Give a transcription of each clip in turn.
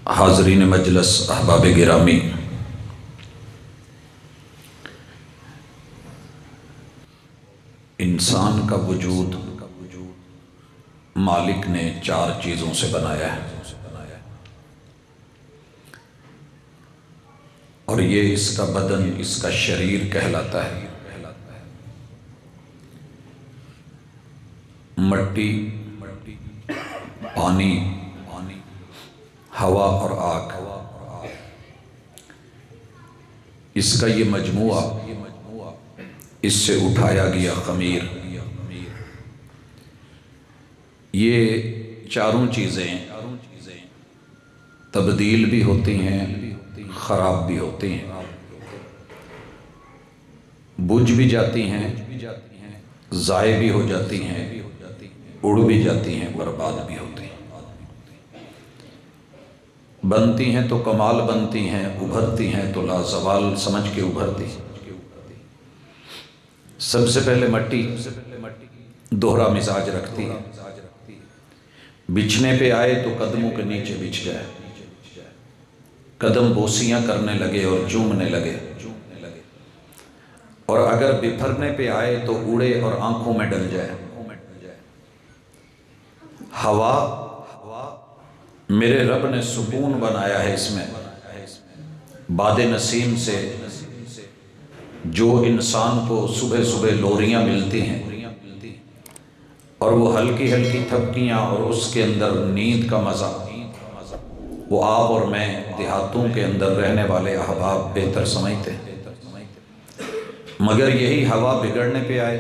حاضرین مجلس، احباب گرامی، انسان کا وجود مالک نے 4 چیزوں سے بنایا ہے، اور یہ اس کا بدن، اس کا شریر کہلاتا ہے۔ مٹی، پانی، ہوا اور آگ، اس کا یہ مجموعہ، اس سے اٹھایا گیا خمیر۔ یہ چاروں چیزیں تبدیل بھی ہوتی ہیں، خراب بھی ہوتی ہیں، بجھ بھی جاتی ہیں، ضائع بھی ہو جاتی ہیں، اڑ بھی جاتی ہیں، برباد بھی ہوتی ہیں۔ بنتی ہیں تو کمال بنتی ہیں، ابھرتی ہیں تو لازوال سمجھ کے ابھرتی ہیں۔ سب سے پہلے مٹی دوہرا مزاج رکھتی ہے، بچھنے پہ آئے تو قدموں کے نیچے بچھ جائے، قدم بوسیاں کرنے لگے اور چومنے لگے، اور اگر بپھرنے پہ آئے تو اڑے اور آنکھوں میں ڈل جائے۔ ہوا، میرے رب نے سکون بنایا ہے اس میں، باد نسیم سے جو انسان کو صبح صبح لوریاں ملتی ہیں، اور وہ ہلکی ہلکی تھپکیاں، اور اس کے اندر نیند کا مزہ، وہ آپ اور میں دیہاتوں کے اندر رہنے والے احباب بہتر سمجھتے ہیں۔ مگر یہی ہوا بگڑنے پہ آئے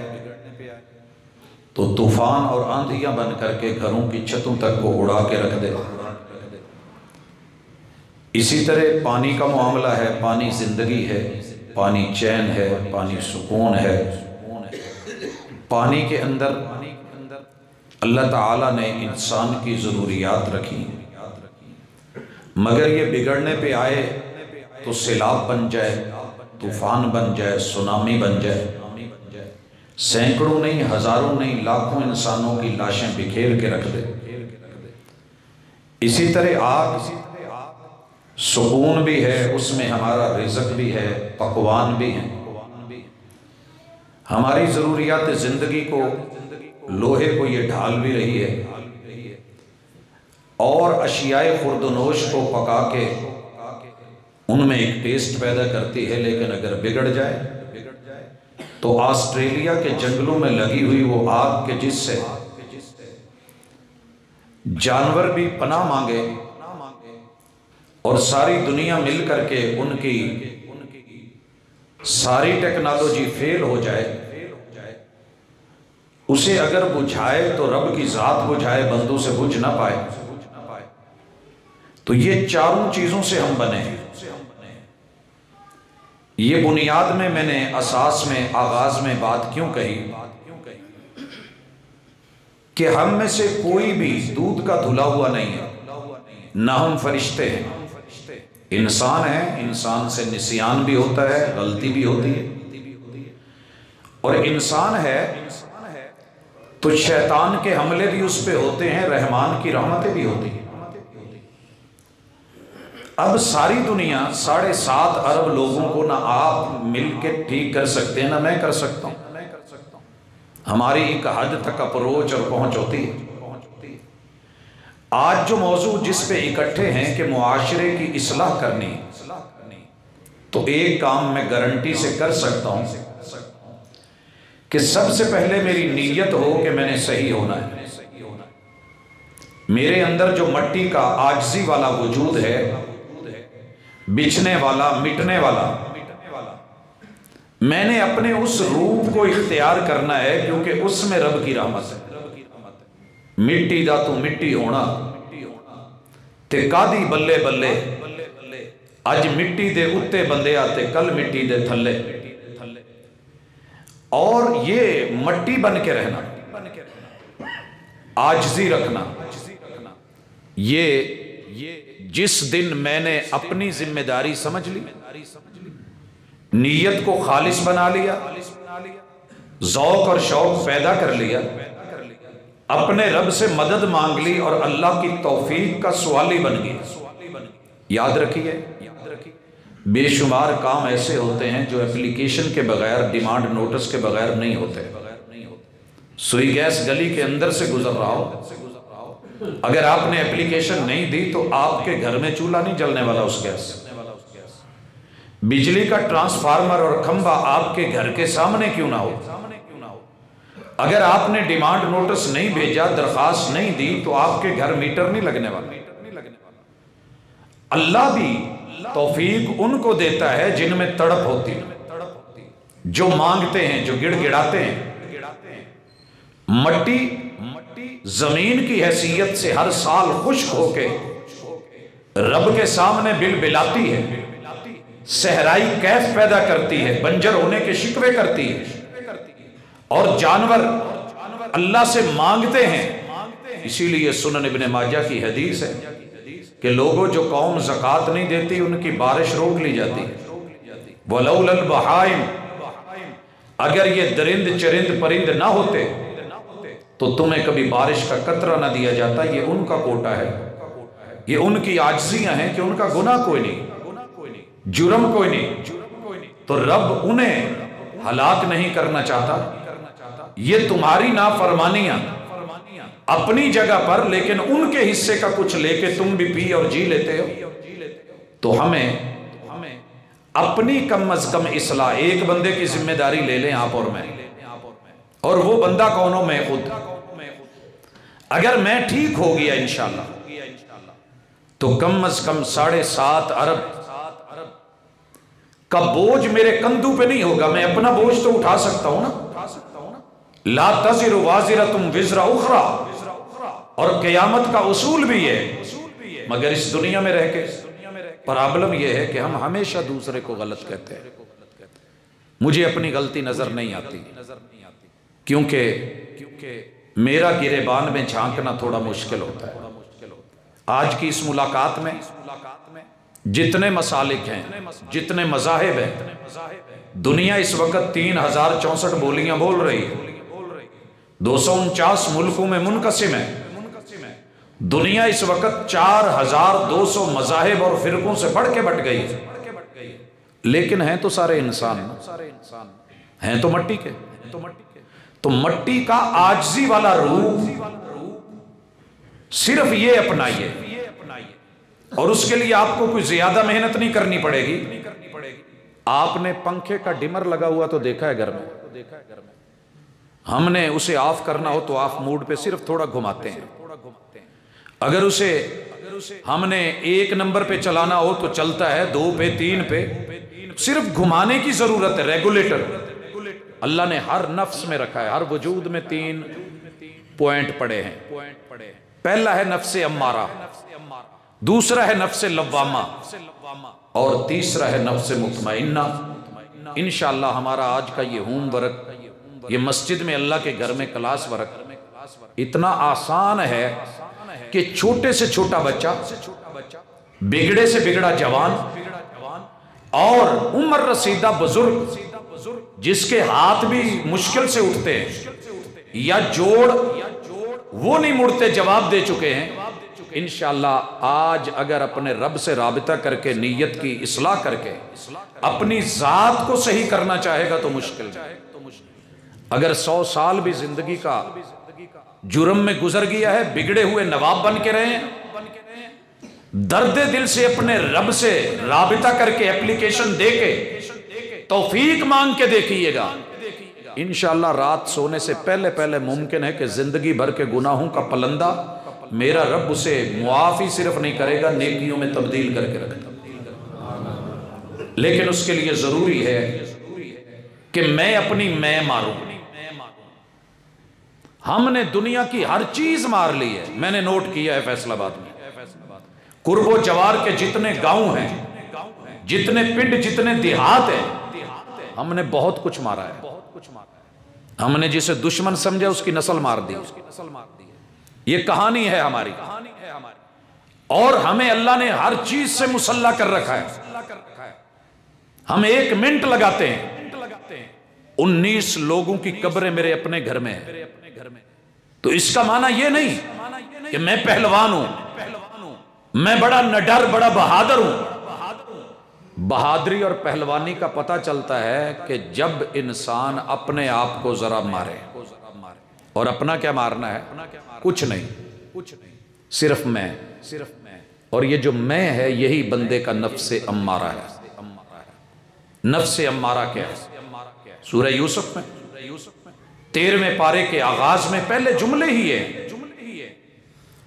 تو طوفان اور آندھیاں بن کر کے گھروں کی چھتوں تک کو اڑا کے رکھ دے۔ اسی طرح پانی کا معاملہ ہے، پانی زندگی ہے، پانی چین ہے، پانی سکون ہے۔ پانی کے اندر اللہ تعالیٰ نے انسان کی ضروریات رکھی، مگر یہ بگڑنے پہ آئے تو سیلاب بن جائے، طوفان بن جائے، سونامی بن جائے، سینکڑوں نہیں، ہزاروں نہیں، لاکھوں انسانوں کی لاشیں بکھیر کے رکھ دے۔ اسی طرح آگ سکون بھی ہے، اس میں ہمارا رزق بھی ہے، پکوان بھی ہیں، ہماری ضروریات زندگی کو، لوہے کو یہ ڈھال بھی رہی ہے، اور اشیاء خوردنوش کو پکا کے ان میں ایک ٹیسٹ پیدا کرتی ہے۔ لیکن اگر بگڑ جائے تو آسٹریلیا کے جنگلوں میں لگی ہوئی وہ آگ کے جس سے جانور بھی پناہ مانگے، اور ساری دنیا مل کر کے ان کی ساری ٹیکنالوجی فیل ہو جائے، اسے اگر بجھائے تو رب کی ذات بجھائے، بندوں سے بجھ نہ پائے۔ تو یہ چاروں چیزوں سے ہم بنے ہیں۔ یہ بنیاد میں نے اساس میں، آغاز میں بات کیوں کہی کہ ہم میں سے کوئی بھی دودھ کا دھلا ہوا نہیں ہے، نہ ہم فرشتے ہیں، انسان ہیں۔ انسان سے نسیان بھی ہوتا ہے، غلطی بھی ہوتی ہے، اور انسان ہے تو شیطان کے حملے بھی اس پہ ہوتے ہیں، رحمان کی رحمتیں بھی ہوتی ہیں۔ اب ساری دنیا 7.5 ارب لوگوں کو نہ آپ مل کے ٹھیک کر سکتے ہیں، نہ میں کر سکتا ہوں۔ ہماری ایک حد تک اپروچ اور پہنچ ہوتی ہے۔ آج جو موضوع جس پہ اکٹھے ہیں کہ معاشرے کی اصلاح کرنی، تو ایک کام میں گارنٹی سے کر سکتا ہوں کہ سب سے پہلے میری نیت ہو کہ میں نے صحیح ہونا ہے۔ میرے اندر جو مٹی کا عاجزی والا وجود ہے، بچھنے والا، مٹنے والا، میں نے اپنے اس روپ کو اختیار کرنا ہے، کیونکہ اس میں رب کی رحمت ہے۔ مٹی دا تو مٹی ہونا تے کادی بلے بلے، اج مٹی دے اتے بندے آتے کل مٹی دے تھلے۔ اور یہ مٹی بن کے رہنا، عاجزی رکھنا، یہ جس دن میں نے اپنی ذمہ داری سمجھ لی، نیت کو خالص بنا لیا، ذوق اور شوق پیدا کر لیا، اپنے رب سے مدد مانگ لی، اور اللہ کی توفیق کا سوالی بن گیا، یاد رکھیے، بے شمار کام ایسے ہوتے ہیں جو اپلیکیشن کے بغیر، ڈیمانڈ نوٹس کے بغیر نہیں ہوتے۔ سوئی گیس گلی کے اندر سے گزر رہا ہو، اگر آپ نے اپلیکیشن نہیں دی تو آپ کے گھر میں چولہا نہیں جلنے والا اس گیس۔ بجلی کا ٹرانسفارمر اور کھمبا آپ کے گھر کے سامنے کیوں نہ ہو، اگر آپ نے ڈیمانڈ نوٹس نہیں بھیجا، درخواست نہیں دی، تو آپ کے گھر میٹر نہیں لگنے والا۔ اللہ بھی توفیق ان کو دیتا ہے جن میں تڑپ ہوتی ہے، جو مانگتے ہیں، جو گڑ گڑاتے ہیں۔ مٹی زمین کی حیثیت سے ہر سال خشک ہو کے رب کے سامنے بل بلاتی ہے، صحرائی کیف پیدا کرتی ہے، بنجر ہونے کے شکوے کرتی ہے، اور جانور اللہ سے مانگتے ہیں۔ اسی لیے سنن ابن ماجہ کی حدیث ہے کہ لوگوں جو قوم زکوٰۃ نہیں دیتی ان کی بارش روک لی جاتی ہے۔ وَلَوْلَا الْبَهَائِمُ، اگر یہ درند چرند پرند نہ ہوتے تو تمہیں کبھی بارش کا قطرہ نہ دیا جاتا۔ یہ ان کا کوٹا ہے، یہ ان کی عاجزیاں ہیں کہ ان کا گناہ کوئی نہیں، جرم کوئی نہیں، تو رب انہیں ہلاک نہیں کرنا چاہتا۔ یہ تمہاری نافرمانیاں اپنی جگہ پر، لیکن ان کے حصے کا کچھ لے کے تم بھی پی اور جی لیتے ہو۔ تو ہمیں اپنی کم از کم اصلاح، ایک بندے کی ذمہ داری لے لیں آپ اور میں، اور وہ بندہ کون ہو؟ میں خود۔ اگر میں ٹھیک ہو گیا انشاءاللہ تو کم از کم 7.5 ارب کا بوجھ میرے کندھوں پہ نہیں ہوگا۔ میں اپنا بوجھ تو اٹھا سکتا ہوں نا۔ لا تزر وازرۃ وزر اخری، اور قیامت کا اصول بھی ہے۔ مگر اس دنیا میں رہ کے پرابلم یہ ہے کہ ہم ہمیشہ دوسرے کو غلط کہتے ہیں۔ مجھے اپنی غلطی نظر نہیں آتی، کیونکہ میرا گریبان میں جھانکنا تھوڑا مشکل ہوتا ہے۔ آج کی اس ملاقات میں جتنے مسالک ہیں، جتنے مذاہب ہیں، دنیا اس وقت 3064 بولیاں بول رہی ہے، 249 ملکوں میں منقسم ہے۔ دنیا اس وقت 4200 مذاہب اور فرقوں سے بڑھ کے بٹ گئی ہے، لیکن ہیں تو سارے انسان، ہیں تو مٹی کے۔ تو مٹی کا عاجزی والا روح صرف یہ اپنائیے، اور اس کے لیے آپ کو کوئی زیادہ محنت نہیں کرنی پڑے گی۔ آپ نے پنکھے کا ڈمر لگا ہوا تو دیکھا ہے گھر میں، ہم نے اسے آف کرنا ہو تو آف موڈ پہ صرف تھوڑا گھماتے ہیں۔ اگر اسے ہم نے 1 نمبر پہ چلانا ہو تو چلتا ہے، 2 پہ 3 پہ، صرف گھمانے کی ضرورت ہے۔ ریگولیٹر اللہ نے ہر نفس میں رکھا ہے، ہر وجود میں 3 پوائنٹ پڑے ہیں۔ پہلا ہے نفس امارہ، دوسرا ہے نفس لوامہ، اور تیسرا ہے نفس مطمئنہ۔ انشاءاللہ ہمارا آج کا یہ ہوم ورک، یہ مسجد میں اللہ کے گھر میں کلاس ورک اتنا آسان ہے کہ چھوٹے سے چھوٹا بچہ، بگڑے سے بگڑا جوان، اور عمر رسیدہ بزرگ جس کے ہاتھ بھی مشکل سے اٹھتے ہیں یا جوڑ وہ نہیں مڑتے، جواب دے چکے ہیں۔ انشاءاللہ آج اگر اپنے رب سے رابطہ کر کے نیت کی اصلاح کر کے اپنی ذات کو صحیح کرنا چاہے گا تو مشکل ہے۔ اگر 100 سال بھی زندگی کا جرم میں گزر گیا ہے، بگڑے ہوئے نواب بن کے رہے ہیں، درد دل سے اپنے رب سے رابطہ کر کے اپلیکیشن دے کے توفیق مانگ کے دیکھیے گا، انشاءاللہ رات سونے سے پہلے پہلے ممکن ہے کہ زندگی بھر کے گناہوں کا پلندہ میرا رب اسے معاف ہی صرف نہیں کرے گا، نیکیوں میں تبدیل کر کے رکھتا۔ لیکن اس کے لیے ضروری ہے کہ میں اپنی میں ماروں۔ ہم نے دنیا کی ہر چیز مار لی ہے۔ میں نے نوٹ کیا ہے فیصل آباد میں قرب و جوار کے جتنے گاؤں ہیں، جتنے پنڈ، جتنے دیہات ہیں، ہم نے بہت کچھ مارا ہے۔ ہم نے جسے دشمن سمجھا اس کی نسل مار دی۔ یہ کہانی ہے ہماری، اور ہمیں اللہ نے ہر چیز سے مسلح کر رکھا ہے۔ ہم 1 منٹ لگاتے ہیں، 19 لوگوں کی قبریں میرے اپنے گھر میں ہیں۔ تو اس کا معنی یہ نہیں کہ میں پہلوان ہوں، میں بڑا نڈر بڑا بہادر ہوں۔ بہادری اور پہلوانی کا پتہ چلتا ہے کہ جب انسان اپنے آپ کو ذرا مارے، اور اپنا کیا مارنا ہے؟ کچھ نہیں، صرف میں، اور یہ جو میں ہے یہی بندے کا نفس امارہ ہے۔ نفس امارہ کیا ہے؟ سورہ یوسف میں 13ویں پارے کے آغاز میں پہلے جملے ہی ہیں،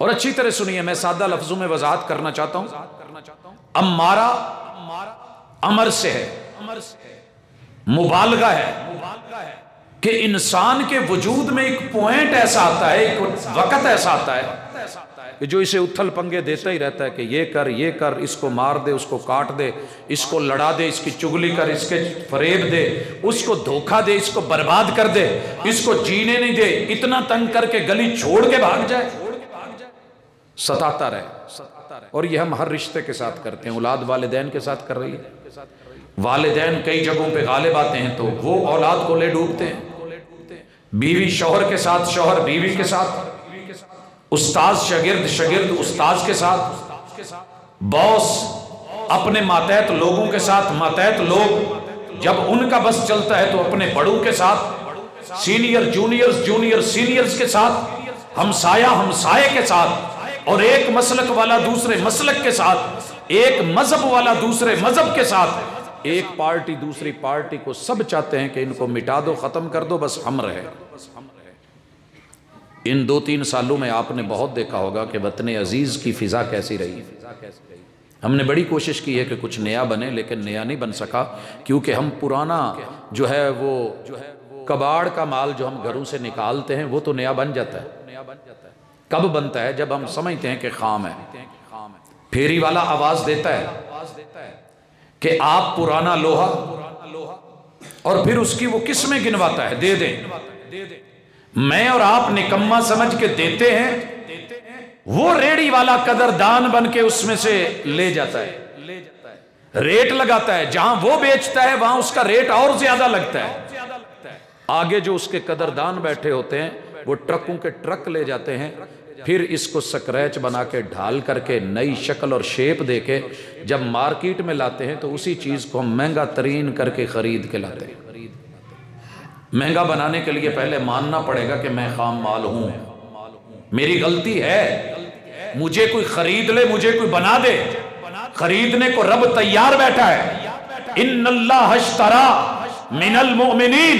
اور اچھی طرح سنیے، میں سادہ لفظوں میں وضاحت کرنا چاہتا ہوں۔ امارہ امر سے ہے، مبالغہ ہے کہ انسان کے وجود میں ایک پوائنٹ ایسا آتا ہے، ایک وقت ایسا آتا ہے کہ جو اسے اتھل پنگے دیتا ہی رہتا ہے کہ یہ کر، اس کو مار دے، اس کو کاٹ دے، اس کو لڑا دے، اس کی چگلی کر، اس کے فریب دے، اس کو دھوکہ دے، اس کو برباد کر دے، اس کو جینے نہیں دے، اتنا تنگ کر کے گلی چھوڑ کے بھاگ جائے، ستاتا رہے۔ اور یہ ہم ہر رشتے کے ساتھ کرتے ہیں، اولاد والدین کے ساتھ کر رہی ہے، والدین کئی جگہوں پہ غالب آتے ہیں تو وہ اولاد کو لے ڈوبتے ہیں، بیوی شوہر کے ساتھ، شوہر بیوی کے ساتھ، استاذ شاگرد، شاگرد استاذ کے ساتھ، باس اپنے ماتحت لوگوں کے ساتھ، ماتحت لوگ جب ان کا بس چلتا ہے تو اپنے بڑوں کے ساتھ، سینئر جونیئرز، جونیئر سینئرز کے ساتھ، ہمسایہ ہمسائے کے ساتھ، اور ایک مسلک والا دوسرے مسلک کے ساتھ، ایک مذہب والا دوسرے مذہب کے ساتھ، ایک پارٹی دوسری پارٹی کو، سب چاہتے ہیں کہ ان کو مٹا دو، ختم کر دو، بس ہم رہے۔ ان 2-3 سالوں میں آپ نے بہت دیکھا ہوگا کہ وطن عزیز کی فضا کیسی رہی۔ ہم نے بڑی کوشش کی ہے کہ کچھ نیا بنے، لیکن نیا نہیں بن سکا، کیونکہ ہم پرانا جو ہے وہ کباڑ کا مال جو ہم گھروں سے نکالتے ہیں وہ تو نیا بن جاتا ہے۔ کب بنتا ہے؟ جب ہم سمجھتے ہیں کہ خام ہے۔ پھیری والا آواز دیتا ہے کہ آپ پرانا لوہا، اور پھر اس کی وہ قسمیں گنواتا ہے، دے دیں۔ میں اور آپ نکمہ سمجھ کے دیتے ہیں، وہ ریڑی والا قدردان بن کے اس میں سے لے جاتا ہے، ریٹ لگاتا ہے، جہاں وہ بیچتا ہے وہاں اس کا ریٹ اور زیادہ لگتا ہے۔ آگے جو اس کے قدردان بیٹھے ہوتے ہیں وہ ٹرکوں کے ٹرک لے جاتے ہیں، پھر اس کو سکریچ بنا کے ڈھال کر کے نئی شکل اور شیپ دے کے جب مارکیٹ میں لاتے ہیں تو اسی چیز کو ہم مہنگا ترین کر کے خرید کے لاتے ہیں۔ مہنگا بنانے کے لیے پہلے ماننا پڑے گا کہ میں خام مال ہوں، میری غلطی ہے، مجھے کوئی خرید لے، مجھے کوئی بنا دے۔ خریدنے کو رب تیار بیٹھا ہے، ان اللہ اشترا من المؤمنین،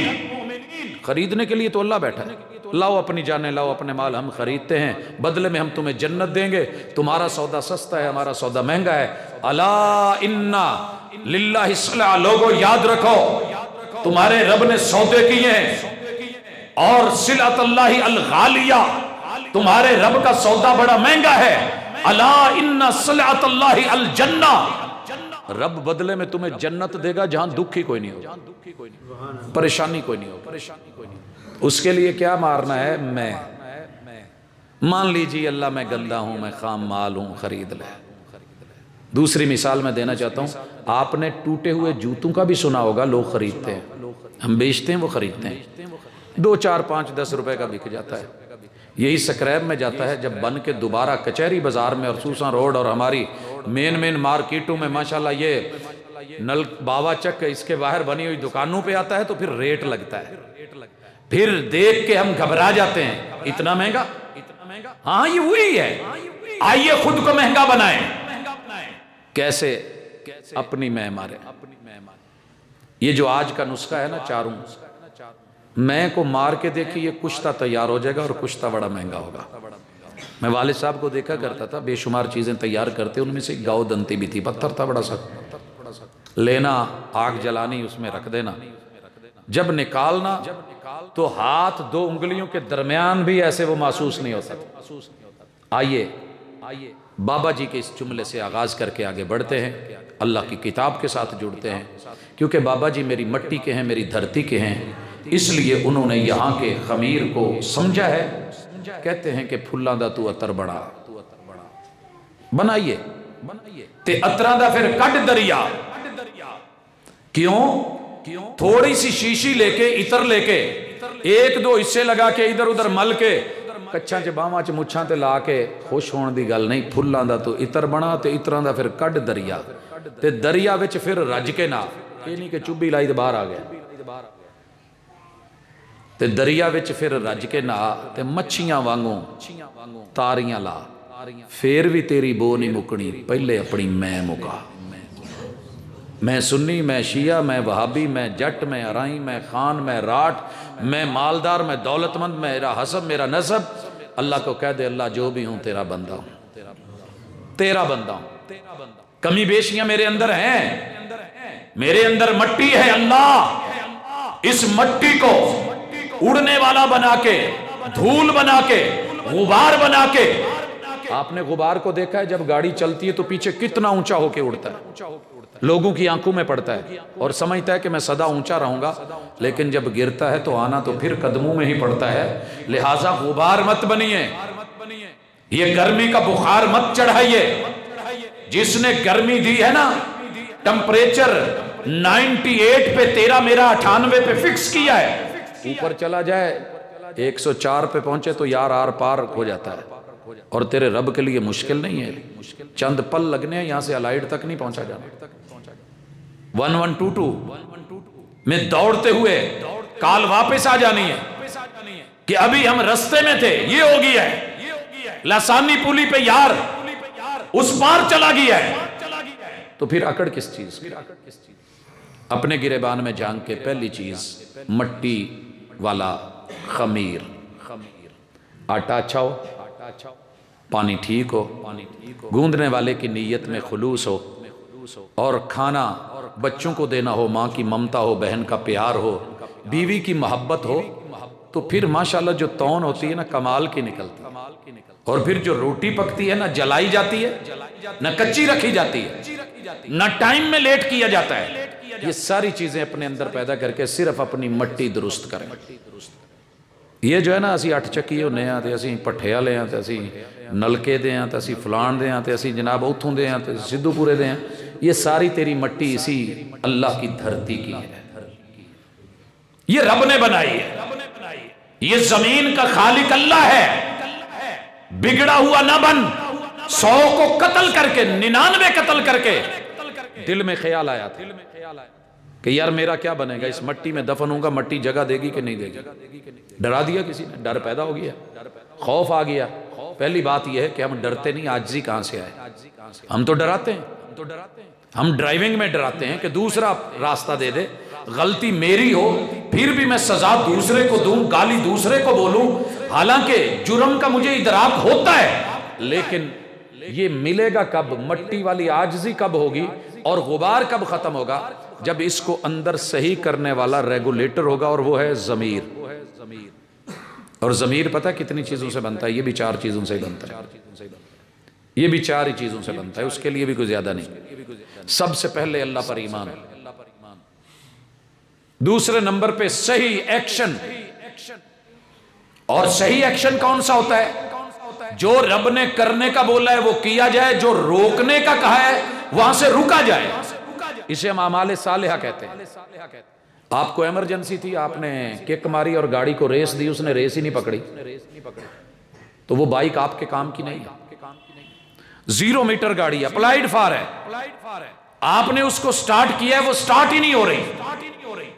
خریدنے کے لیے تو اللہ بیٹھا ہے۔ لاؤ اپنی جانیں، لاؤ اپنے مال، ہم خریدتے ہیں، بدلے میں ہم تمہیں جنت دیں گے، تمہارا سودا سستا ہے، ہمارا سودا مہنگا ہے۔ الا انا للہ الصلاۃ، لوگو یاد رکھو تمہارے رب نے سودے کیے ہیں، اور صلۃ اللہ الغالیہ، تمہارے رب کا سودا بڑا مہنگا ہے۔ الا ان صلۃ اللہ الجنہ، رب بدلے میں تمہیں جنت دے گا جہاں دکھ ہی کوئی نہیں ہوگا، پریشانی کوئی نہیں ہوگی۔ اس کے لیے کیا مارنا ہے؟ میں مان لیجیے اللہ میں گندا ہوں، میں خام مال ہوں، خرید لے۔ دوسری مثال میں دینا چاہتا ہوں، آپ نے ٹوٹے ہوئے جوتوں کا بھی سنا ہوگا، لوگ خریدتے ہیں، ہم بیچتے ہیں، وہ خریدتے ہیں، 2 4 5 10 روپے کا بک جاتا ہے۔ یہی سکریب میں جاتا ہے، جب بن کے دوبارہ کچہری بازار میں اور سوسن روڈ اور ہماری مین مارکیٹوں میں ماشاءاللہ یہ نل باوا چک اس کے باہر بنی ہوئی دکانوں پہ آتا ہے تو پھر ریٹ لگتا ہے، پھر دیکھ کے ہم گھبرا جاتے ہیں، اتنا مہنگا؟ ہاں یہ وہی ہے، آئیے خود کو مہنگا بنائیں۔ کیسے؟ اپنی میں مارے۔ یہ جو آج کا نسخہ ہے نا، چاروں میں کو مار کے دیکھیں، یہ کشتہ تیار ہو جائے گا، اور کشتہ بڑا مہنگا ہوگا۔ میں والد صاحب کو دیکھا کرتا تھا، بے شمار چیزیں تیار کرتے، ان میں سے گاؤ دنتی بھی تھی، پتھر تھا بڑا سا، لینا، آگ جلانی، اس میں رکھ دینا، جب نکالنا تو ہاتھ 2 انگلیوں کے درمیان بھی ایسے وہ محسوس نہیں ہوتا۔ آئیے بابا جی کے اس جملے سے آغاز کر کے آگے بڑھتے ہیں، اللہ کی کتاب کے ساتھ جڑتے ہیں، کیونکہ بابا جی میری مٹی کے ہیں، میری دھرتی کے ہیں، اس لیے انہوں نے یہاں کے خمیر کو سمجھا ہے۔ کہتے ہیں کہ پھلاں دا تو عطر بڑا بنائیے تے عطراں دا پھر کڈ دریا۔ کیوں؟ تھوڑی سی شیشی لے کے، عطر لے کے، 1 2 حصے لگا کے ادھر ادھر مل کے ਕੱਛਾਂ 'ਚ ਬਾਹਾਂ 'ਚ ਮੁੱਛਾਂ ਤੇ ਲਾ ਕੇ ਖੁਸ਼ ਹੋਣ ਦੀ ਗੱਲ ਨਹੀਂ। ਫੁੱਲਾਂ ਦਾ ਤੂੰ ਇਤਰ ਬਣਾ ਤੇ ਇਤਰਾਂ ਦਾ ਫਿਰ ਕੱਢ ਦਰਿਆ, ਤੇ ਦਰਿਆ ਵਿੱਚ ਫਿਰ ਰੱਜ ਕੇ ਨਾ, ਇਹ ਨਹੀਂ ਕਿ ਚੁੱਭੀ ਲਾਈ ਤੇ ਬਾਹਰ ਆ ਗਿਆ, ਤੇ ਦਰਿਆ ਵਿੱਚ ਫਿਰ ਰੱਜ ਕੇ ਨਾ ਤੇ ਮੱਛੀਆਂ ਵਾਂਗੂ ਤਾਰੀਆਂ ਲਾ, ਫੇਰ ਵੀ ਤੇਰੀ ਬੋ ਨਹੀਂ ਮੁੱਕਣੀ, ਪਹਿਲੇ ਆਪਣੀ ਮੈਂ ਮੁਕਾ। میں سنی، میں شیعہ، میں وہابی، میں جٹ، میں ارائی، میں خان، میں راٹھ، میں مالدار، میں دولت مند، میرا حسب، میرا نسب، اللہ کو کہہ دے اللہ جو بھی ہوں تیرا بندہ ہوں، تیرا بندہ ہوں۔ کمی بیشیاں میرے اندر ہیں، میرے اندر مٹی ہے، اللہ اس مٹی کو اڑنے والا بنا کے، دھول بنا کے، غبار بنا کے۔ آپ نے غبار کو دیکھا ہے جب گاڑی چلتی ہے تو پیچھے کتنا اونچا ہو کے اڑتا ہے، لوگوں کی آنکھوں میں پڑتا ہے اور سمجھتا ہے کہ میں سدا اونچا رہوں گا، لیکن جب گرتا ہے تو آنا تو پھر قدموں میں ہی پڑتا ہے۔ لہٰذا غبار مت بنیے، یہ گرمی کا بخار مت چڑھائیے۔ جس نے گرمی دی ہے نا، ٹمپریچر 98 پہ تیرا میرا 98 پہ فکس کیا ہے، اوپر چلا جائے 104 پہ پہنچے تو یار آر پار ہو جاتا ہے، اور تیرے رب کے لیے مشکل نہیں ہے، چند پل لگنے ہیں، یہاں سے الائٹ تک نہیں پہنچا جانا۔ 1122 میں دوڑتے ہوئے کال واپس آ جانی ہے کہ ابھی ہم رستے میں تھے، یہ ہو گیا ہے، لسانی پولی پہ یار اس پار چلا گیا ہے، تو پھر اکڑ کس چیز؟ اپنے گریبان میں جھانک کے پہلی چیز مٹی والا خمیر، آٹا اچھا ہو، پانی ٹھیک ہو، گوندنے والے کی نیت میں خلوص ہو، اور کھانا بچوں کو دینا ہو، ماں کی ممتا ہو، بہن کا پیار ہو، بیوی کی محبت ہو، تو پھر ماشاءاللہ جو تون ہوتی ہے نا کمال کی نکلتی ہے۔ اور پھر جو روٹی پکتی ہے نہ جلائی جاتی ہے، نہ کچی رکھی جاتی ہے، نہ ٹائم میں لیٹ کیا جاتا ہے۔ یہ ساری چیزیں اپنے اندر پیدا کر کے صرف اپنی مٹی درست کریں۔ یہ جو ہے نا اسی 8 چکی ہونے ہیں تے اسی پٹھے والے ہیں تے اسی نلکے دے ہیں تے اسی فلان دے ہیں تے اسی جناب اتھوں دے ہیں تے سدھو پورے دے ہیں، یہ ساری تیری مٹی اسی اللہ کی دھرتی کی ہے، یہ رب نے بنائی ہے، یہ زمین کا خالق اللہ ہے۔ بگڑا ہوا نہ بن، 100 کو قتل کر کے 99 قتل کر کے دل میں خیال آیا تھا کہ یار میرا کیا بنے گا، اس مٹی میں دفن ہوں گا، مٹی جگہ دے گی کہ نہیں دے گی؟ ڈرا دیا کسی نے، ڈر پیدا ہو گیا، خوف آ گیا۔ پہلی بات یہ ہے کہ ہم ڈرتے نہیں، عاجزی کہاں سے آئے؟ ہم تو ڈراتے ہیں، ہم ڈرائیونگ میں ڈراتے ہیں کہ دوسرا راستہ دے دے، غلطی میری ہو پھر بھی میں سزا دوسرے کو دوں، گالی دوسرے کو بولوں، حالانکہ جرم کا مجھے ادراک ہوتا ہے، لیکن یہ ملے گا کب؟ مٹی والی عاجزی کب ہوگی اور غبار کب ختم ہوگا؟ جب اس کو اندر صحیح کرنے والا ریگولیٹر ہوگا، اور وہ ہے ضمیر۔ اور ضمیر پتہ کتنی چیزوں سے بنتا ہے؟ یہ بھی 4 چیزوں سے بنتا ہے، یہ بھی 4 ہی چیزوں سے بنتا ہے، اس کے لیے بھی کوئی زیادہ نہیں۔ سب سے پہلے اللہ پر ایمان، دوسرے نمبر پہ صحیح ایکشن، اور صحیح ایکشن کون سا ہوتا ہے؟ جو رب نے کرنے کا بولا ہے وہ کیا جائے، جو روکنے کا کہا ہے وہاں سے رکا جائے، اسے ہم اعمال صالحہ کہتے ہیں۔ آپ کو ایمرجنسی تھی، آپ نے کک ماری اور گاڑی کو ریس دی، اس نے ریس ہی نہیں پکڑی، تو وہ بائک آپ کے کام کی نہیں ہے۔ 0 میٹر گاڑی اپلائیڈ فار ہے، آپ نے اس کو سٹارٹ کیا ہے، وہ سٹارٹ ہی نہیں ہو رہی،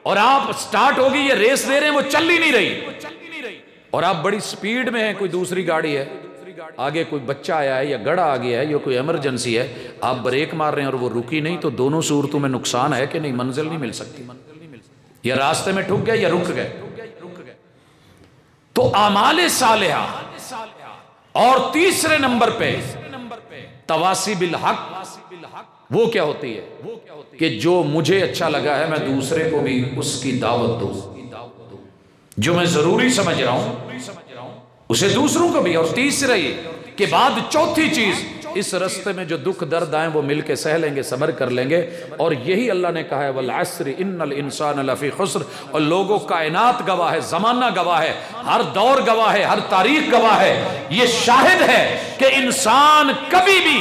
اور آپ سٹارٹ ہوگی یہ ریس دے رہے ہیں، وہ چل ہی نہیں رہی، اور آپ بڑی سپیڈ میں ہیں، کوئی دوسری گاڑی ہے، آگے کوئی بچہ آیا ہے یا گڑا آ گیا ہے یا کوئی ایمرجنسی ہے، آپ بریک مار رہے ہیں اور وہ رکی نہیں، تو دونوں صورتوں میں نقصان ہے کہ نہیں؟ منزل نہیں مل سکتی، یا راستے میں ٹھک گئے یا رک گئے۔ تو اعمال صالحہ، اور تیسرے نمبر پہ تواصی بالحق، وہ کیا ہوتی ہے کہ جو مجھے اچھا لگا ہے میں دوسرے کو بھی اس کی دعوت دوں، جو میں ضروری سمجھ رہا ہوں اسے دوسروں کو بھی۔ اور تیسرے کے بعد چوتھی چیز، اس رستے میں جو دکھ درد آئیں وہ مل کے سہ لیں گے، صبر کر لیں گے، اور یہی اللہ نے کہا ہے والعصر ان الانسان لفی خسر، اور لوگوں کائنات گواہ ہے، زمانہ گواہ ہے، ہر دور گواہ ہے، ہر تاریخ گواہ ہے، یہ شاہد ہے کہ انسان کبھی بھی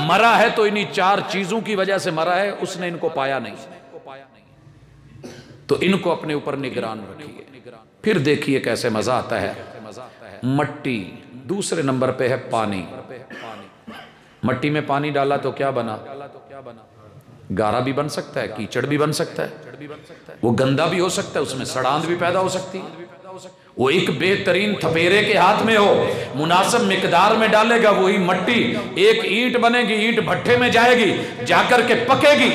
مرا ہے تو انہی 4 چیزوں کی وجہ سے مرا ہے، اس نے ان کو پایا نہیں، تو ان کو اپنے اوپر نگران رکھیے، پھر دیکھیے کیسے مزہ آتا ہے۔ مٹی، دوسرے نمبر پہ ہے پانی۔ مٹی میں پانی ڈالا تو کیا بنا؟ گارا بھی بن سکتا ہے، کیچڑ بھی بن سکتا ہے، وہ گندا بھی ہو سکتا ہے، اس میں سڑاند بھی پیدا ہو سکتی ہے۔ وہ ایک بہترین تھپیرے کے ہاتھ میں ہو، مناسب مقدار میں ڈالے گا، وہی مٹی ایک اینٹ بنے گی، اینٹ بھٹے میں جائے گی، جا کر کے پکے گی،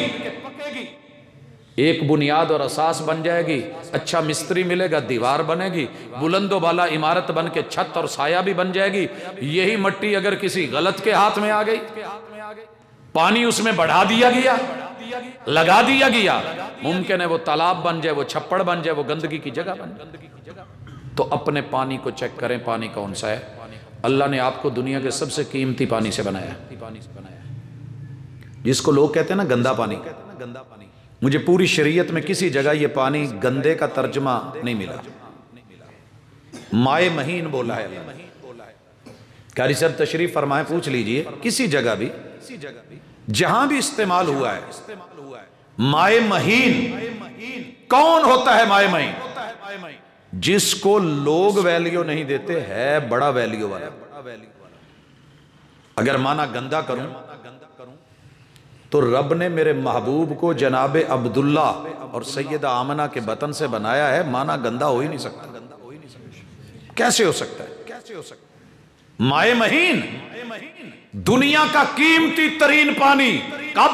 ایک بنیاد اور اساس بن جائے گی، اچھا مستری ملے گا، دیوار بنے گی، بلند و بالا عمارت بن کے چھت اور سایہ بھی بن جائے گی۔ یہی مٹی اگر کسی غلط کے ہاتھ میں آ گئی، پانی اس میں بڑھا دیا گیا، لگا دیا گیا، ممکن ہے وہ تالاب بن جائے، وہ چھپڑ بن جائے، وہ گندگی کی جگہ بن جائے۔ تو اپنے پانی کو چیک کریں، پانی کون سا ہے۔ اللہ نے آپ کو دنیا کے سب سے قیمتی پانی سے بنایا، جس کو لوگ کہتے ہیں نا گندا پانی۔ مجھے پوری شریعت میں کسی جگہ یہ پانی گندے کا ترجمہ نہیں ملا، مائے مہین بولا ہے اللہ نے۔ قاری صاحب تشریف فرمائیں، پوچھ لیجئے کسی جگہ بھی جہاں بھی استعمال ہوا ہے مائے مہین، کون ہوتا ہے مائے مہین؟ جس کو لوگ ویلیو نہیں دیتے، ہے بڑا ویلیو والا۔ اگر مانا گندا کروں تو رب نے میرے محبوب کو جناب عبداللہ اور سیدہ آمنہ کے بطن سے بنایا ہے، مانا گندا ہو ہی نہیں سکتا۔ کیسے ہو سکتا ہے؟ مائے مہین، دنیا کا قیمتی ترین پانی، کب؟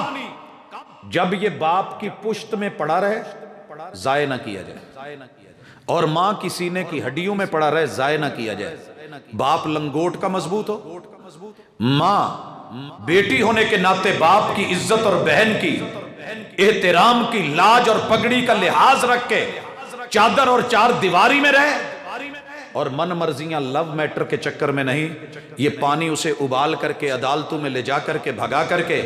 جب یہ باپ کی پشت میں پڑا رہے، ضائع نہ کیا جائے، اور ماں کی سینے کی ہڈیوں میں پڑا رہے، ضائع نہ کیا جائے۔ باپ لنگوٹ کا مضبوط ہو، ماں بیٹی ہونے کے ناطے باپ کی عزت اور بہن کی احترام کی لاج اور پگڑی کا لحاظ رکھ کے چادر اور چار دیواری میں رہے، اور من مرضیاں لو میٹر کے چکر میں نہیں۔ یہ پانی اسے ابال کر کے عدالتوں میں لے جا کر کے بھگا کر کے،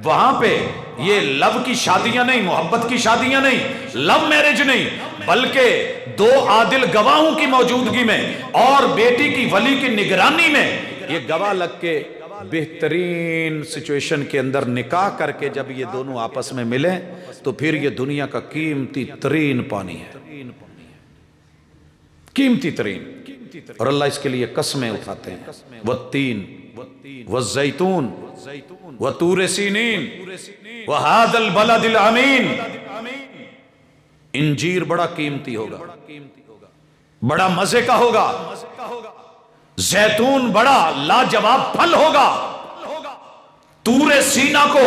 وہاں پہ یہ لو کی شادیاں نہیں، محبت کی شادیاں نہیں، لو میرج نہیں، بلکہ دو عادل گواہوں کی موجودگی میں اور بیٹی کی ولی کی نگرانی میں یہ گواہ لگ کے بہترین سچویشن کے اندر نکاح کر کے جب یہ دونوں آپس میں ملیں تو پھر یہ دنیا کا قیمتی ترین پانی ہے، قیمتی ترین۔ اور اللہ اس کے لیے قسمیں اٹھاتے ہیں، والتین والزیتون وطور سینین وہذا البلد الامین۔ انجیر بڑا قیمتی ہوگا، بڑا مزے کا ہوگا، زیتون بڑا لاجواب پھل ہوگا۔ طور سینا کو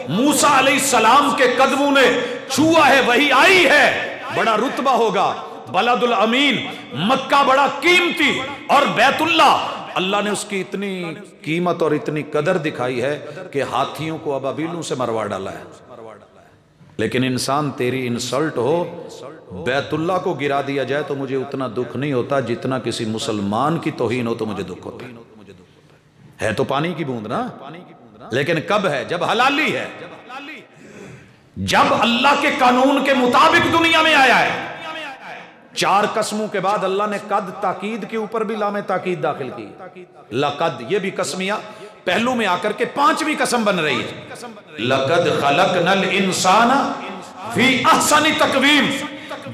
موسیٰ علیہ السلام کے قدموں نے چھوا ہے، وہی آئی ہے، بڑا رتبہ ہوگا۔ بلد الامین، مکہ بڑا قیمتی، اور بیت اللہ، اللہ نے اس کی اتنی قیمت اور اتنی قدر دکھائی ہے کہ ہاتھیوں کو ابابیلوں سے مروا ڈالا ہے۔ لیکن انسان تیری انسلٹ ہو، بیت اللہ کو گرا دیا جائے تو مجھے اتنا دکھ نہیں ہوتا جتنا کسی مسلمان کی توہین ہو تو مجھے دکھ ہوتا ہے۔ تو پانی کی بوند نا، لیکن کب ہے؟ جب حلالی ہے، جب اللہ کے قانون کے مطابق دنیا میں آیا ہے۔ چار قسموں کے بعد اللہ نے قد تاکید کے اوپر بھی لام تاکید داخل کی، لقد، یہ بھی قسمیہ پہلو میں آ کر کے پانچویں قسم بن رہی ہے۔ لقد خلقنا الانسان فی احسن تقویم،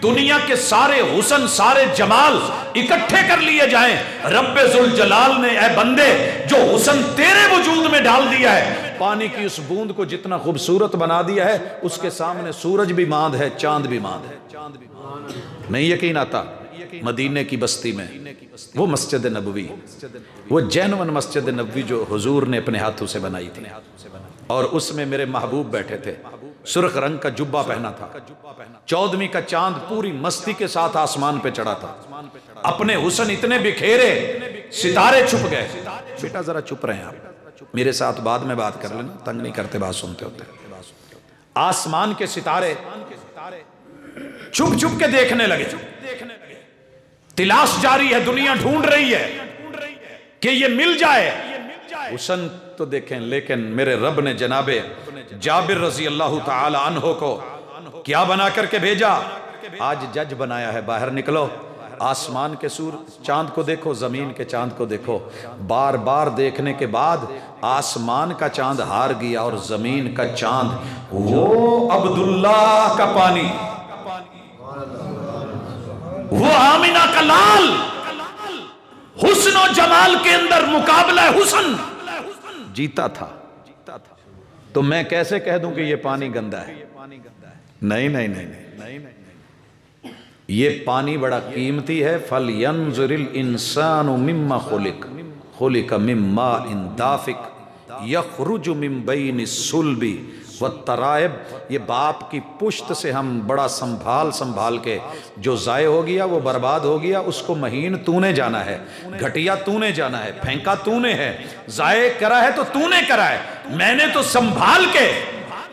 دنیا کے سارے حسن، سارے جمال اکٹھے کر لیے جائیں، رب ذوالجلال نے اے بندے جو حسن تیرے وجود میں ڈال دیا ہے، پانی کی اس بوند کو جتنا خوبصورت بنا دیا ہے، اس کے سامنے سورج بھی ماند ہے، چاند بھی ماند ہے۔ نہیں یقین آتا؟ مدینے کی بستی میں وہ مسجد نبوی، وہ جینون مسجد نبوی جو حضور نے اپنے ہاتھوں سے بنائی تھی، اور اس میں میرے محبوب بیٹھے تھے، سرخ رنگ کا جبہ پہنا تھا، 14ویں کا چاند پوری مستی کے ساتھ آسمان پہ چڑھا تھا، اپنے حسن اتنے بکھیرے، ستارے چھپ گئے۔ بیٹا ذرا چپ رہے ہیں آپ، میرے ساتھ بعد میں بات کر لینا، تنگ نہیں کرتے، بات سنتے ہوتے۔ آسمان کے ستارے چھپ چھپ کے دیکھنے لگے، تلاش جاری ہے، دنیا ڈھونڈ رہی ہے کہ یہ مل جائے حسن تو دیکھیں۔ لیکن میرے رب نے جناب جابر رضی اللہ تعالی عنہ کو کیا بنا کر کے بھیجا؟ آج جج بنایا ہے، باہر نکلو، آسمان کے چاند کو دیکھو، زمین کے چاند کو دیکھو۔ بار بار دیکھنے کے بعد آسمان کا چاند ہار گیا اور زمین کا چاند وہ عبداللہ کا پانی، وہ آمینہ کا لال، حسن و جمال کے اندر مقابلہ حسن جیتا تھا. تو میں کیسے کہہ دوں کہ یہ پانی گندا ہے؟ نہیں نہیں نہیں نہیں، یہ پانی بڑا قیمتی ہے. فَلْيَنْظُرِ الْإِنسَانُ مِمَّا خُلِقَ مِن مَّاءٍ دَافِقٍ يَخْرُجُ مِن بَيْنِ الصُّلْبِ وَالتَّرَائِبِ. یہ باپ کی پشت سے ہم بڑا سنبھال کے، جو ضائع ہو گیا وہ برباد ہو گیا، اس کو مہین تو نے جانا ہے، گھٹیا تو نے جانا ہے، پھینکا تو نے ہے، ضائع کرا ہے تو تو نے کرا ہے. میں نے تو سنبھال کے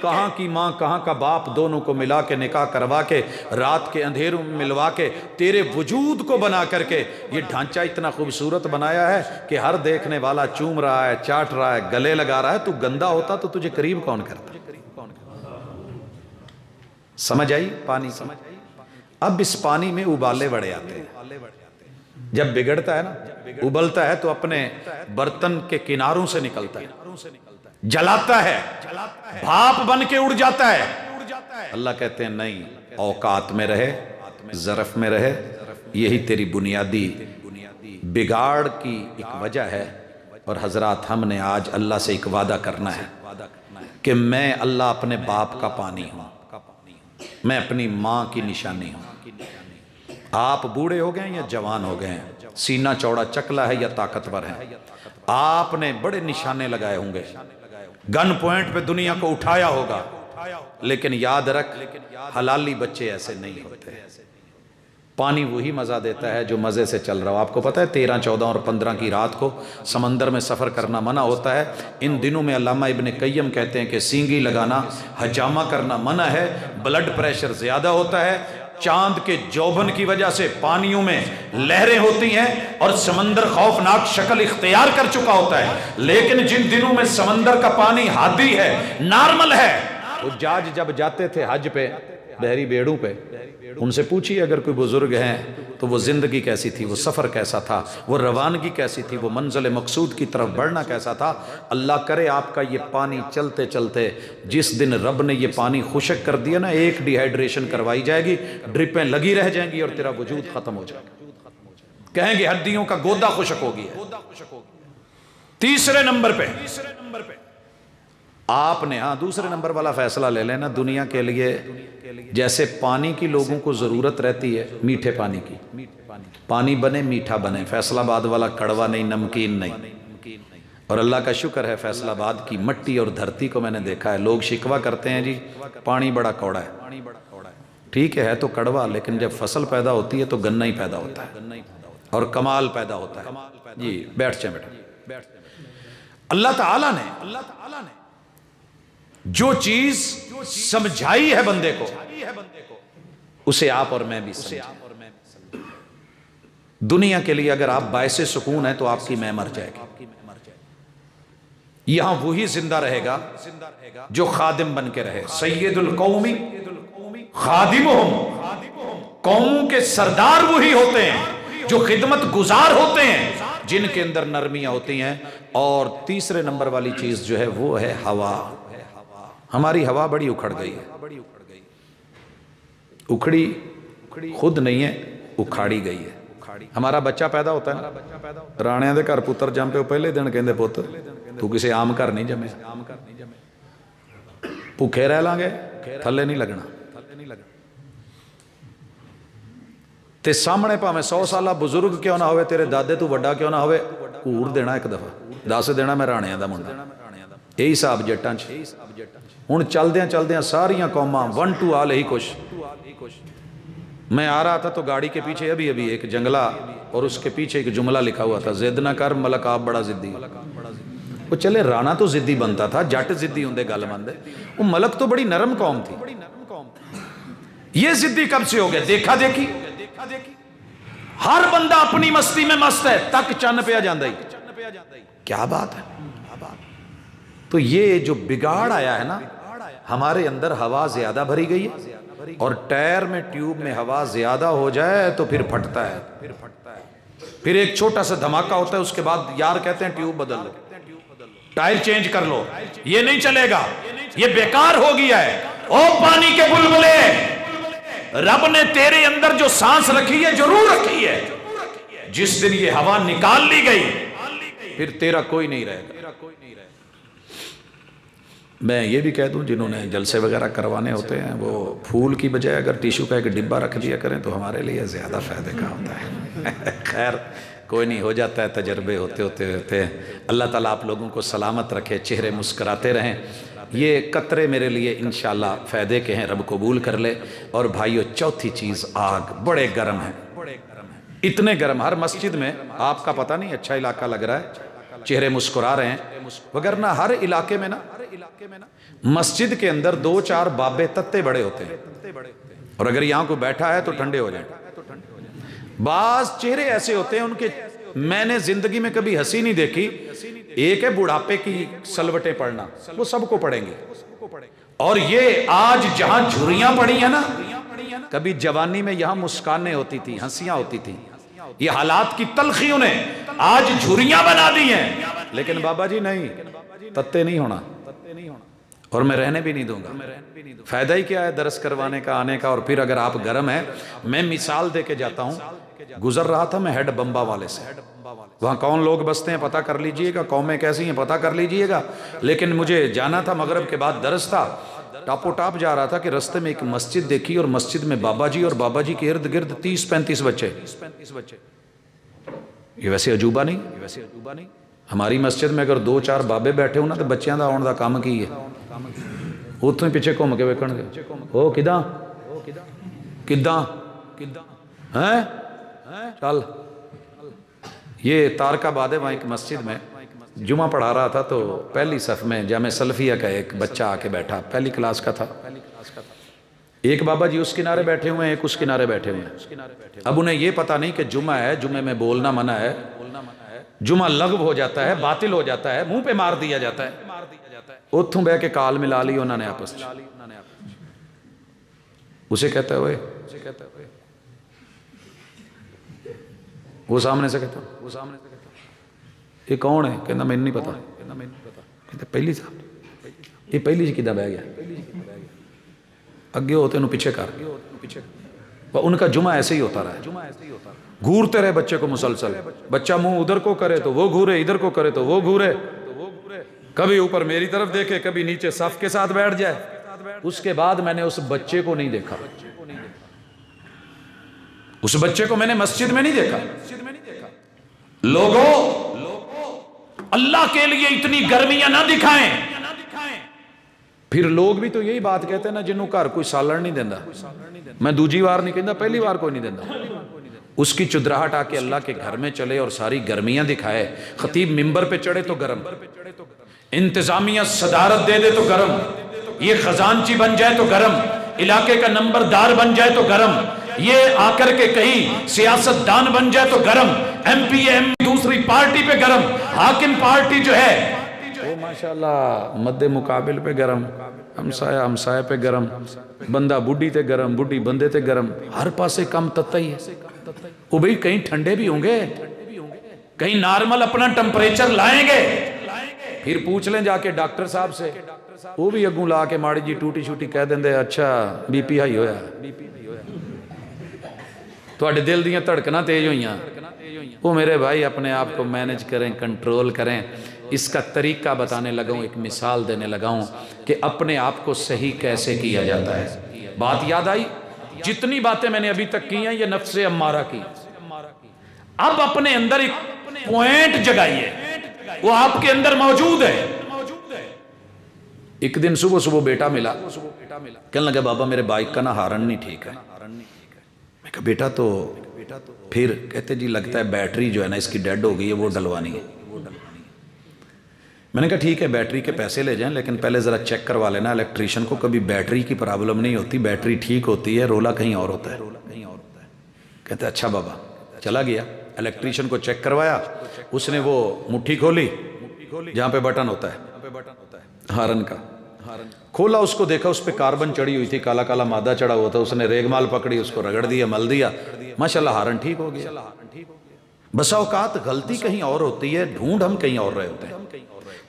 کہاں کی ماں کہاں کا باپ دونوں کو ملا کے نکاح کروا کے رات کے اندھیروں میں ملوا کے تیرے وجود کو بنا کر کے یہ ڈھانچہ اتنا خوبصورت بنایا ہے کہ ہر دیکھنے والا چوم رہا ہے، چاٹ رہا ہے، گلے لگا رہا ہے. تو گندا ہوتا تو تجھے قریب کون کرتا؟ سمجھ آئی پانی کی؟ اب اس پانی میں ابالے بڑے آتے ہیں. جب بگڑتا ہے نا، ابلتا ہے تو اپنے برتن کے کناروں سے نکلتا ہے، جلاتا ہے، بھاپ بن کے اڑ جاتا ہے. اللہ کہتے ہیں نہیں، اوقات میں رہے، ظرف میں رہے. یہی تیری بنیادی بگاڑ کی ایک وجہ ہے. اور حضرات ہم نے آج اللہ سے ایک وعدہ کرنا ہے کہ میں اللہ اپنے باپ کا پانی ہوں، میں اپنی ماں کی نشانی ہوں. آپ بوڑھے ہو گئے ہیں یا جوان ہو گئے ہیں، سینہ چوڑا چکلا ہے یا طاقتور ہیں، آپ نے بڑے نشانے لگائے ہوں گے، گن پوائنٹ پہ دنیا کو اٹھایا ہوگا، لیکن یاد رکھ حلالی بچے ایسے نہیں ہوتے. پانی وہی مزہ دیتا ہے جو مزے سے چل رہا ہو. آپ کو پتہ ہے 13، 14 اور 15 کی رات کو سمندر میں سفر کرنا منع ہوتا ہے. ان دنوں میں علامہ ابن قیم کہتے ہیں کہ سینگی لگانا، حجامہ کرنا منع ہے. بلڈ پریشر زیادہ ہوتا ہے، چاند کے جوبن کی وجہ سے پانیوں میں لہریں ہوتی ہیں اور سمندر خوفناک شکل اختیار کر چکا ہوتا ہے. لیکن جن دنوں میں سمندر کا پانی ہادی ہے، نارمل ہے، حجاج جب جاتے تھے حج پہ بحری بیڑوں پہ، ان سے پوچھیے اگر کوئی بزرگ ہیں تو وہ زندگی کیسی تھی، وہ سفر کیسا تھا، وہ روانگی کیسی تھی، وہ منزل مقصود کی طرف بڑھنا کیسا تھا. اللہ کرے آپ کا یہ پانی چلتے چلتے جس دن رب نے یہ پانی خشک کر دیا نا، ایک ڈی ہائیڈریشن کروائی جائے گی، ڈرپیں لگی رہ جائیں گی اور تیرا وجود ختم ہو جائے گا. کہیں گے ہڈیوں کا گودا خشک ہو گیا ہے. تیسرے نمبر پہ آپ نے، ہاں دوسرے نمبر والا فیصلہ لے لینا. دنیا کے لیے جیسے پانی کی لوگوں کو ضرورت رہتی ہے، میٹھے پانی کی، پانی بنے میٹھا بنے. فیصل آباد والا کڑوا نہیں، نمکین نہیں. اور اللہ کا شکر ہے فیصل آباد کی مٹی اور دھرتی کو میں نے دیکھا ہے. لوگ شکوہ کرتے ہیں جی پانی بڑا کوڑا ہے. ٹھیک ہے تو کڑوا، لیکن جب فصل پیدا ہوتی ہے تو گنا ہی پیدا ہوتا ہے اور کمال پیدا ہوتا ہے. جی بیٹھ جائیں بیٹا. اللہ تعالیٰ نے جو چیز سمجھائی ہے بندے کو، اسے آپ اور میں بھی سمجھیں. دنیا کے لیے اگر آپ باعث سکون ہیں تو آپ کی میں مر جائے گی. یہاں وہی زندہ رہے گا جو خادم بن کے رہے. سید القوم خادمہم، قوموں کے سردار وہی ہوتے ہیں جو خدمت گزار ہوتے ہیں، جن کے اندر نرمیاں ہوتی ہیں. اور تیسرے نمبر والی چیز جو ہے وہ ہے ہوا. ہماری ہوا بڑی اکھڑ گئی ہے. اکھڑی خود نہیں ہے، اکھاڑی گئی ہے. ہمارا بچہ پیدا ہوتا ہے، رانے دے گھر پتر جم پہ پہلے دن کہندے پتر تو کسی عام گھر نہیں جمے، بھوکے رہ لیں گے، تھلے نہیں لگنا. تے سامنے پاویں 100 سالہ بزرگ کیوں نہ ہوئے، تیرے دادے تو وڈا کیوں نہ ہوئے، کوڑ دینا ایک دفعہ، دس دینا میں رانے دا منڈا. یہی صاحب جٹاں ہوں چلدیاں ساریاں قوماں ون ٹو آل ہی کچھ. میں آ رہا تھا تو گاڑی کے پیچھے ابھی ایک جنگلہ اور اس کے پیچھے ایک جملہ لکھا ہوا تھا، زد نہ کر ملک آپ بڑا زدی. وہ چلے رانا تو زدی بنتا تھا، جٹ زدی ہوندے گل مندے، وہ ملک تو بڑی نرم قوم تھی. یہ زدی کب سے ہو گیا؟ دیکھا دیکھی. ہر بندہ اپنی مستی میں مست ہے، تک چن پہ جاندہ ہی. کیا بات ہے. تو یہ جو بگاڑ آیا ہے نا، ہمارے اندر ہوا زیادہ بھری گئی ہے، اور ٹائر میں ٹیوب میں ہوا زیادہ ہو جائے تو پھر پھٹتا ہے. پھر ایک چھوٹا سا دھماکہ ہوتا ہے، اس کے بعد یار کہتے ہیں ٹیوب بدل لو، ٹائر چینج کر لو. یہ نہیں چلے گا، یہ بیکار ہو گیا ہے. او پانی کے بلبلے، رب نے تیرے اندر جو سانس رکھی ہے، جو روح رکھی ہے، جس دن یہ ہوا نکال لی گئی پھر تیرا کوئی نہیں رہے گا۔ میں یہ بھی کہہ دوں جنہوں نے جلسے وغیرہ کروانے ہوتے ہیں وہ پھول کی بجائے اگر ٹیشو کا ایک ڈبہ رکھ دیا کریں تو ہمارے لیے زیادہ فائدے کا ہوتا ہے۔ خیر کوئی نہیں، ہو جاتا ہے، تجربے ہوتے ہیں۔ اللہ تعالیٰ آپ لوگوں کو سلامت رکھے، چہرے مسکراتے رہیں۔ یہ قطرے میرے لیے انشاءاللہ فائدے کے ہیں، رب قبول کر لے۔ اور بھائیو چوتھی چیز، آگ بڑے گرم ہیں، اتنے گرم، ہر مسجد میں، آپ کا پتہ نہیں اچھا علاقہ لگ رہا ہے، چہرے مسکرا رہے ہیں، وگرنہ ہر علاقے میں نا مسجد کے اندر 2-4 بابے تتے بڑے ہوتے ہیں، اور اگر یہاں کوئی بیٹھا ہے تو ٹھنڈے ہو جائیں۔ بعض چہرے ایسے ہوتے ہیں ان کے، میں نے زندگی میں کبھی ہنسی نہیں دیکھی۔ ایک ہے بڑھاپے کی سلوٹیں پڑھنا، وہ سب کو پڑھیں گے، اور یہ آج جہاں جھریاں پڑی ہیں نا، کبھی جوانی میں یہاں مسکانیں ہوتی تھی، ہنسیاں ہوتی تھی، یہ حالات کی تلخیوں نے آج جھریاں بنا دی ہیں۔ لیکن بابا جی نہیں، تتے نہیں ہونا، اور میں رہنے بھی نہیں دوں گا۔ فائدہ ہی کیا ہے درس کروانے کا، آنے کا، اور پھر اگر آپ گرم ہیں، میں مثال دے کے جاتا ہوں۔ گزر رہا تھا میں ہیڈ بمبا والے سے، وہاں کون لوگ بستے ہیں پتہ کر لیجئے گا، قومیں کیسی ہیں پتہ کر لیجئے گا، لیکن مجھے جانا تھا، مغرب کے بعد درس تھا، ٹاپو ٹاپ جا رہا تھا کہ رستے میں ایک مسجد دیکھی، اور مسجد میں بابا جی اور بابا جی کے ارد گرد 30-35 بچے۔ یہ ویسے عجوبہ نہیں، ہماری مسجد میں اگر 2-4 بابے بیٹھے ہوں نا تو بچیاں دا آن دا کام کی ہے، اتوں ہی پیچھے گھوم کے ویکھن گے، او کداں ہیں چل۔ یہ تارک آباد ہے، وہاں ایک مسجد میں جمعہ پڑھا رہا تھا تو پہلی صف میں جامع سلفیہ کا ایک بچہ آ کے بیٹھا، پہلی کلاس کا تھا۔ ایک بابا جی اس کنارے بیٹھے ہوئے ہیں، ایک اس کنارے بیٹھے ہوئے ہیں۔ اب انہیں یہ پتا نہیں کہ جمعہ ہے، جمعے میں بولنا منع ہے، جمعہ لغو ہو جاتا ہے، باطل ہو جاتا ہے، منہ پہ مار دیا جاتا ہے۔ اتھوں بہ کے کال ملا لی انہوں نے آپس میں، اسے کہتا ہے وہ سامنے سے کہتا یہ کون ہے؟ کہنا میں نہیں پتا، کہتا پہلی صاحب یہ پہلی جی کدھا بہ گیا، اگے ہوتے انہوں پیچھے کر، ان کا جمعہ ایسے ہی ہوتا رہا، گھورتے رہے بچے کو مسلسل، بچہ منہ ادھر کو کرے تو وہ گھورے، ادھر کو کرے تو وہ گھورے، کبھی اوپر میری طرف دیکھے، کبھی نیچے صف کے ساتھ بیٹھ جائے۔ اس کے بعد میں نے اس بچے کو نہیں دیکھا، اس بچے کو میں نے مسجد میں نہیں دیکھا۔ لوگوں اللہ کے لیے اتنی گرمیاں نہ دکھائیں۔ پھر لوگ بھی تو یہی بات کہتے ہیں نا، جنہوں گھر کوئی سالن نہیں دینا، میں دوجی وار نہیں کہنا، پہلی وار کوئی نہیں دینا، اس کی چدراہٹ آ کے اللہ کے گھر میں چلے اور ساری گرمیاں دکھائے۔ خطیب ممبر پہ چڑھے تو گرم، انتظامیہ صدارت دے دے تو گرم، یہ خزانچی بن جائے تو گرم، علاقے کا نمبردار بن جائے تو گرم، یہ آ کر کے کہیں سیاست دان بن جائے تو گرم، ایم پی ایم دوسری پارٹی پہ گرم، حاکم پارٹی جو ہے وہ ماشاءاللہ مد مقابل پہ گرم، ہمسایہ پہ گرم، بندہ بڈی تے گرم، بڈی بندے تے گرم، ہر پاسے کم تتا ہی ہے۔ وہ بھئی کہیں ٹھنڈے بھی ہوں گے، کہیں نارمل اپنا ٹمپریچر لائیں گے، پھر پوچھ لیں جا کے ڈاکٹر صاحب سے، وہ بھی اگوں لا کے ماڑی جی ٹوٹی شوٹی کہہ دیں دے اچھا بی پی ہائی ہویا، تو اڈے دل دیاں تڑکنا تیز ہوئیاں۔ وہ میرے بھائی اپنے آپ کو مینج کریں، کنٹرول کریں۔ اس کا طریقہ بتانے لگا ہوں، ایک مثال دینے لگا ہوں کہ اپنے آپ کو صحیح کیسے کیا جاتا ہے۔ بات یاد آئی؟ جتنی باتیں میں نے ابھی تک کی ہیں یہ نفس امارہ کی، اب اپنے اندر ایک پوائنٹ جگائیے، وہ آپ کے اندر موجود ہے۔ ایک دن صبح صبح بیٹا ملا، کہنے لگا بابا میرے بائک کا نا ہارن نہیں ٹھیک ہے۔ میں کہا بیٹا تو پھر کہتے جی لگتا ہے بیٹری جو ہے نا اس کی ڈیڈ ہو گئی ہے، وہ ڈلوانی ہے۔ میں نے کہا ٹھیک ہے بیٹری کے پیسے لے جائیں، لیکن پہلے ذرا چیک کروا لینا، الیکٹریشن کو کبھی بیٹری کی پرابلم نہیں ہوتی، بیٹری ٹھیک ہوتی ہے، رولا کہیں اور ہوتا ہے۔ کہتے اچھا بابا، چلا گیا الیکٹریشن کو چیک کروایا، اس نے وہ مٹھی کھولی جہاں پہ بٹن ہوتا ہے ہارن کا، کھولا، اس کو دیکھا اس پہ کاربن چڑی ہوئی تھی، کالا کالا مادہ چڑھا ہوا تھا، اس نے ریگ مال پکڑی، اس کو رگڑ دیا، مل دیا، ماشاءاللہ ہارن ٹھیک ہو گیا۔ بسا اوقات غلطی کہیں اور ہوتی ہے، ڈھونڈ ہم کہیں اور رہے ہوتے ہیں،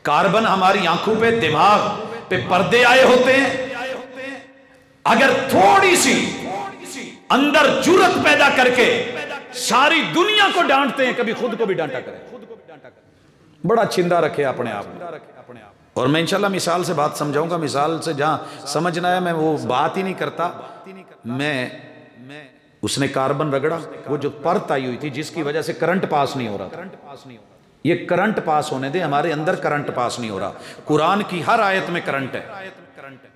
کاربن ہماری آنکھوں پہ دماغ پہ پردے آئے ہوتے ہیں۔ اگر تھوڑی سی اندر جرت پیدا کر کے ساری دنیا کو ڈانٹتے ہیں، کبھی خود کو بھی ڈانٹا کریں. بڑا چھندا رکھے اپنے آپ میں. اور میں انشاءاللہ مثال سے بات سمجھاؤں گا، مثال سے جہاں سمجھنا ہے میں وہ بات ہی نہیں کرتا. میں اس نے کاربن رگڑا، وہ جو پرت آئی ہوئی تھی جس کی وجہ سے کرنٹ پاس نہیں ہو رہا تھا، یہ کرنٹ پاس ہونے دے، ہمارے اندر کرنٹ پاس نہیں ہو رہا. قرآن کی ہر آیت میں کرنٹ ہے،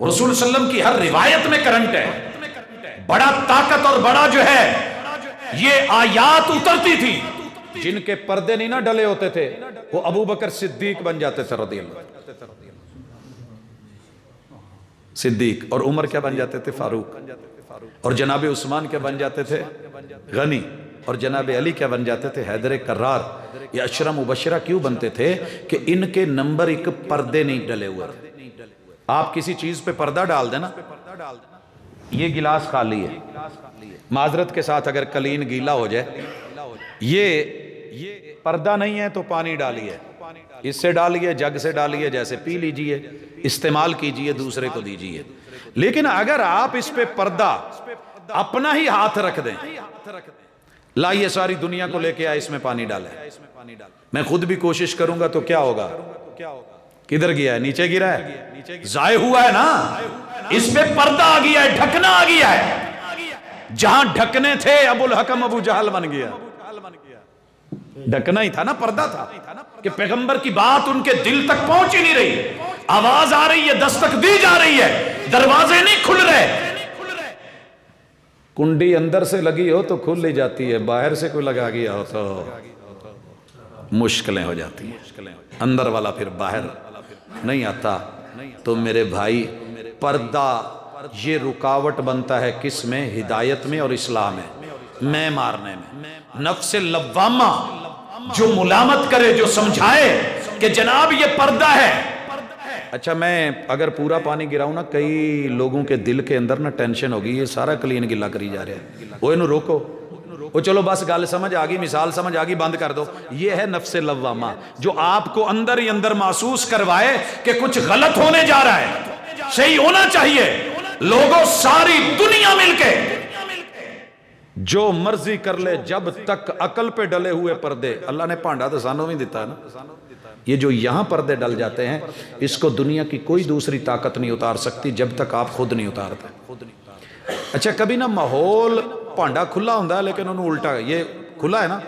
رسول صلی اللہ علیہ وسلم کی ہر روایت میں کرنٹ ہے. بڑا طاقت اور بڑا جو ہے یہ آیات اترتی تھی. جن کے پردے نہیں نہ ڈلے ہوتے تھے وہ ابو بکر صدیق بن جاتے تھے رضی اللہ صدیق، اور عمر کیا بن جاتے تھے؟ فاروق. اور جناب عثمان کیا بن جاتے تھے؟ غنی. اور جناب علی کیا بن جاتے تھے؟ حیدر کرار. یہ عشرہ مبشرہ کیوں بنتے تھے؟ کہ ان کے نمبر ایک پردے نہیں ڈلے ہوئے تھے. آپ کسی چیز پہ پردہ ڈال دینا، یہ گلاس خالی ہے، معذرت کے ساتھ اگر کلین گیلا ہو جائے، یہ پردہ نہیں ہے تو پانی ڈالیے، اس سے ڈالیے، جگ سے ڈالیے، جیسے پی لیجئے، استعمال کیجئے، دوسرے کو دیجئے. لیکن اگر آپ اس پہ پردہ اپنا ہی ہاتھ رکھ دیں، لائیے ساری دنیا کو لے کے آئے، اس میں پانی ڈالیں، میں خود بھی کوشش کروں گا تو کیا ہوگا؟ کدھر گیا ہے؟ نیچے گرا ہے، ضائع ہوا ہے نا. اس پہ پردہ آ گیا ہے، ڈھکنا آ گیا ہے. جہاں ڈھکنے تھے ابو الحکم ابو جہل بن گیا. ڈھکنا ہی تھا نا، پردہ تھا کہ پیغمبر کی بات ان کے دل تک پہنچ ہی نہیں رہی. آواز آ رہی ہے، دستک دی جا رہی ہے، دروازے نہیں کھل رہے. کنڈی اندر سے لگی ہو تو کھل ہی جاتی ہے، باہر سے کوئی لگا گیا ہو تو مشکلیں ہو جاتی ہیں. اندر والا پھر باہر نہیں آتا. تو میرے بھائی، پردہ یہ رکاوٹ بنتا ہے کس میں؟ ہدایت میں اور اصلاح میں مارنے میں. نفس لوامہ جو ملامت کرے، جو سمجھائے کہ جناب یہ پردہ ہے. اچھا میں اگر پورا پانی گراؤں نا، کئی لوگوں کے دل کے اندر نا ٹینشن ہوگی، یہ سارا کلین گلا کری جا رہا ہے، وہ انہوں روکو، وہ چلو بس گل سمجھ آگئی، مثال سمجھ آگئی، بند کر دو. یہ ہے نفس لوامہ جو آپ کو اندر ہی اندر محسوس کروائے کہ کچھ غلط ہونے جا رہا ہے، صحیح ہونا چاہیے. لوگوں ساری دنیا مل کے جو مرضی کر لے، جب تک عقل پہ ڈلے ہوئے پردے، اللہ نے پانڈا تو سانوں میں دیتا ہے نا، یہ جو یہاں پردے ڈل جاتے ہیں اس کو دنیا کی کوئی دوسری طاقت نہیں اتار سکتی جب تک آپ خود نہیں اتارتے. اچھا کبھی نا ماحول پانڈا کھلا ہوتا ہے لیکن انہوں الٹا، یہ کھلا ہے نا،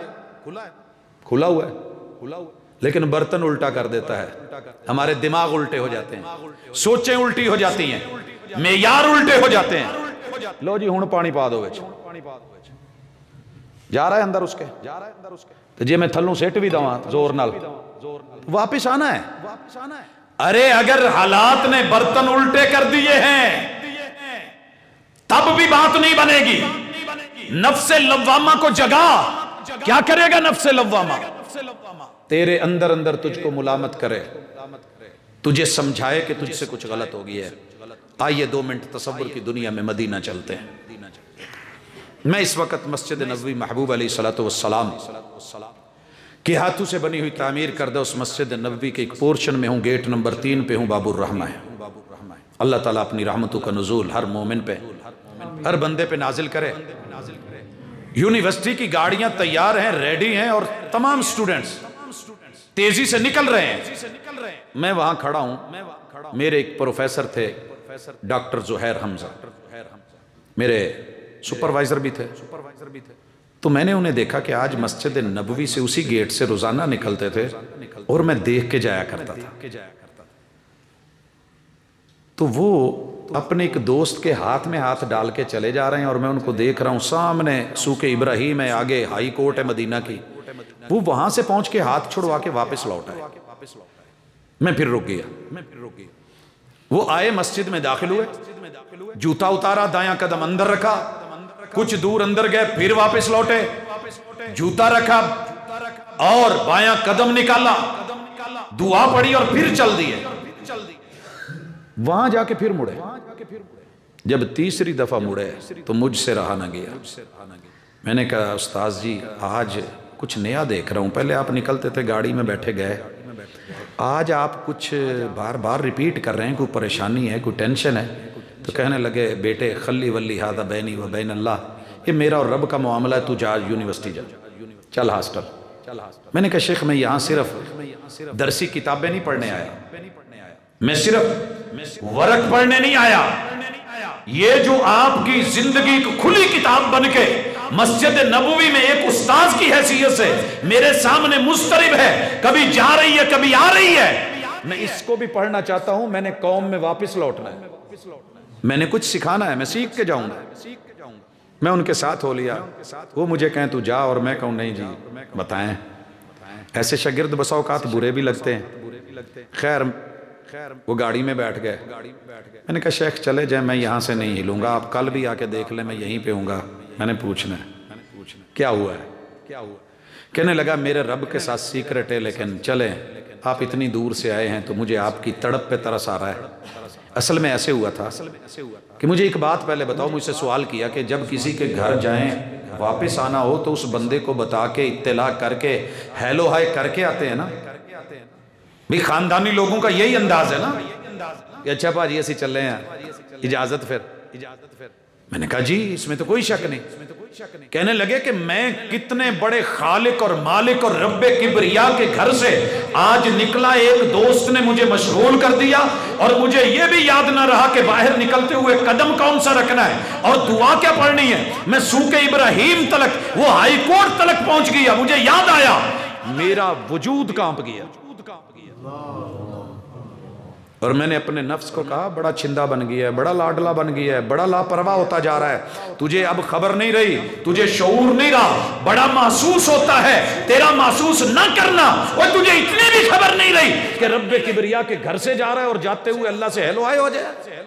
کھلا ہوا ہے لیکن برتن الٹا کر دیتا ہے. ہمارے دماغ الٹے ہو جاتے ہیں، سوچیں الٹی ہو جاتی ہیں، معیار الٹے ہو جاتے ہیں. لو جی ہوں پانی پا دو وچ، جا رہا ہے اندر اس کے، تو جی میں تھلوں سیٹ بھی دوا زور نال، واپس آنا ہے. ارے اگر حالات نے برتن الٹے کر دیے ہیں تب بھی بات نہیں بنے گی. نفس لوامہ کو جگا، کیا کرے گا نفس لوامہ؟ تیرے اندر اندر تجھ کو ملامت کرے، تجھے سمجھائے کہ تجھ سے کچھ غلط ہو گیا ہے. آئیے 2 منٹ تصور کی دنیا میں مدینہ چلتے ہیں. میں اس وقت مسجد نبوی محبوب علیہ السلام کے ہاتھوں سے بنی ہوئی تعمیر کردہ اس مسجد نبوی کے ایک پورشن میں ہوں، گیٹ نمبر 3 پہ ہوں. باب الرحمہ ہے. اللہ تعالیٰ اپنی رحمتوں کا نزول ہر مومن پہ، ہر بندے پہ نازل کرے. یونیورسٹی کی گاڑیاں تیار ہیں، ریڈی ہیں، اور تمام سٹوڈنٹس تیزی سے نکل رہے ہیں. میں وہاں کھڑا ہوں. میرے ایک پروفیسر تھے ڈاکٹر زہیر حمزہ، میرے سپروائزر بھی تھے. تو میں نے انہیں دیکھا کہ آج مسجد نبوی سے اسی گیٹ سے روزانہ نکلتے تھے اور میں دیکھ کے جایا کرتا تھا. تو وہ اپنے ایک دوست کے ہاتھ میں ہاتھ ڈال کے چلے جا رہے ہیں اور میں ان کو دیکھ رہا ہوں. سامنے سوق ابراہیم ہے، آگے ہائی کورٹ ہے مدینہ کی. وہ وہاں سے پہنچ کے ہاتھ چھڑوا کے واپس لوٹ آئے. میں پھر رک گیا. وہ آئے، مسجد میں داخل ہوئے، جوتا اتارا، دایاں قدم اندر رکھا، کچھ دور اندر گئے، پھر واپس لوٹے، جوتا رکھا اور بایاں قدم نکالا، دعا پڑھی اور پھر چل دیے. وہاں جا کے پھر مڑے. جب تیسری دفعہ مڑے تو مجھ سے رہا نہ گیا. میں نے کہا استاذ جی آج کچھ نیا دیکھ رہا ہوں، پہلے آپ نکلتے تھے گاڑی میں بیٹھے گئے، آج آپ کچھ بار بار ریپیٹ کر رہے ہیں، کوئی پریشانی ہے، کوئی ٹینشن ہے؟ تو کہنے لگے بیٹے خلی ولی ہادہ بینی و بین اللہ، یہ میرا اور رب کا معاملہ ہے، تو جا یونیورسٹی جا، چل ہاسٹل۔ میں نے کہا شیخ میں یہاں صرف درسی کتابیں نہیں پڑھنے آیا، میں صرف ورق پڑھنے نہیں آیا، یہ جو آپ کی زندگی کو کھلی کتاب بن کے مسجد نبوی میں ایک استاذ کی حیثیت سے میرے سامنے مسترب ہے، کبھی جا رہی ہے کبھی آ رہی ہے، میں اس کو بھی پڑھنا چاہتا ہوں۔ میں نے قوم میں واپس لوٹنا ہے، میں نے کچھ سکھانا ہے، میں سیکھ کے جاؤں گا۔ میں ان کے ساتھ ہو لیا، وہ مجھے کہیں تو جا اور میں کہوں نہیں جی بتائیں۔ ایسے شاگرد بسا اوقات برے بھی لگتے ہیں۔ خیر وہ گاڑی میں بیٹھ گئے، میں نے کہا شیخ چلے جائیں، میں یہاں سے نہیں ہلوں گا، آپ کل بھی آ کے دیکھ لیں میں یہیں پہ ہوں گا۔ میں نے پوچھنا ہے کیا ہوا ہے؟ کہنے لگا میرے رب کے ساتھ سیکرٹ ہے، لیکن چلیں آپ اتنی دور سے آئے ہیں تو مجھے آپ کی تڑپ پہ ترس آ رہا ہے۔ اصل میں ایسے ہوا تھا کہ مجھے ایک بات پہلے بتاؤ، مجھ سے سوال کیا کہ جب کسی کے گھر جائیں واپس آنا ہو تو اس بندے کو بتا کے اطلاع کر کے ہیلو ہائے کر کے آتے ہیں نا؟ بھی خاندانی لوگوں کا یہی انداز ہے نا کہ اچھا پاجی ایسی چل رہے ہیں، اجازت پھر۔ میں نے کہا جی اس میں تو کوئی شک نہیں۔ کہنے لگے کہ میں کتنے بڑے خالق اور مالک اور رب کبریا کے گھر سے آج نکلا، ایک دوست نے مجھے مشغول کر دیا اور مجھے یہ بھی یاد نہ رہا کہ باہر نکلتے ہوئے قدم کون سا رکھنا ہے اور دعا کیا پڑھنی ہے۔ میں سوق ابراہیم تلک، وہ ہائی کورٹ تلک پہنچ گیا، مجھے یاد آیا، میرا وجود کانپ گیا۔ اور میں نے اپنے نفس کو کہا بڑا چھندا بن گیا ہے، بڑا لاڈلا بن گیا ہے، بڑا لاپرواہ ہوتا جا رہا ہے، تجھے اب خبر نہیں رہی، تجھے شعور نہیں رہا، بڑا محسوس ہوتا ہے، تیرا محسوس نہ کرنا، اور تجھے اتنی بھی خبر نہیں رہی کہ رب کبریا کے گھر سے جا رہا ہے اور جاتے ہوئے اللہ سے ہیلو ہائے ہو جائے۔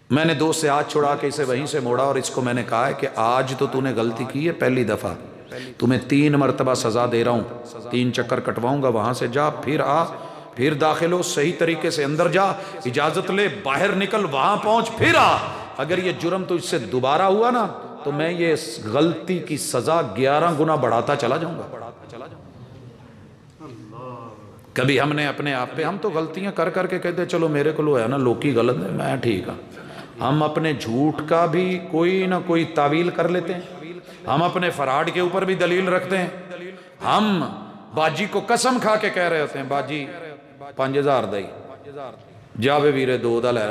میں نے دوست سے ہاتھ چھڑا کے اسے وہیں سے موڑا اور اس کو میں نے کہا ہے کہ آج تو تو نے غلطی کی ہے، پہلی دفعہ تمہیں 3 مرتبہ سزا دے رہا ہوں، 3 چکر کٹواؤں گا، وہاں سے جا، پھر آ، پھر داخل ہو، صحیح طریقے سے اندر جا، اجازت لے، باہر نکل، وہاں پہنچ، پھر آ۔ اگر یہ جرم تو اس سے دوبارہ ہوا نا تو میں یہ غلطی کی سزا 11 گنا بڑھاتا چلا جاؤں گا۔ کبھی ہم نے اپنے آپ پہ، ہم تو غلطیاں کر کر کے کہتے چلو میرے کو لو ہے نا لوکی غلط ہے میں ٹھیک ہوں، ہم اپنے جھوٹ کا بھی کوئی نہ کوئی تعویل کر لیتے ہیں، ہم اپنے فراڈ کے اوپر بھی دلیل رکھتے ہیں، ہم باجی کو قسم کھا کے کہہ رہے ہوتے ہیں باجی 5000 دائی جاوے ویرے 2 دا لے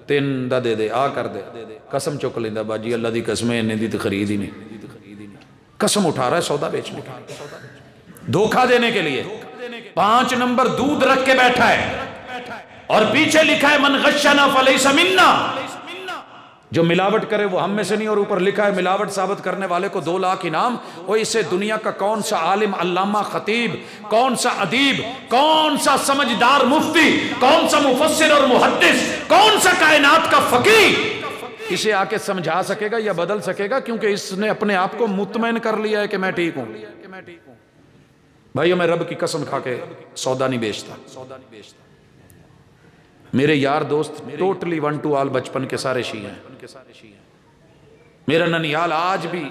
3 دا دے دے آ کر دے، قسم چک لیندہ باجی اللہ دی قسمیں انہیں دی تو خرید ہی نہیں، قسم اٹھا رہا ہے سودا بیچنے کے، دھوکہ دینے کے لیے 5 نمبر دودھ رکھ کے بیٹھا ہے اور پیچھے لکھا ہے من غشنا فلیس منا، جو ملاوٹ کرے وہ ہم میں سے نہیں، اور اوپر لکھا ہے ملاوٹ ثابت کرنے والے کو 2 لاکھ انعام۔ وہ اسے دنیا کا کون سا عالم علامہ خطیب، کون سا ادیب، کون سا سمجھدار مفتی، کون سا مفسر اور محدث، کون سا کائنات کا فقیہ اسے آ کے سمجھا سکے گا یا بدل سکے گا، کیونکہ اس نے اپنے آپ کو مطمئن کر لیا ہے کہ میں ٹھیک ہوں۔ بھائیو میں رب کی قسم کھا کے سودا نہیں بیچتا۔ میرے یار دوست ٹوٹلی 1 to all بچپن کے سارے شیعہ ہیں، میرا ننیال آج بھی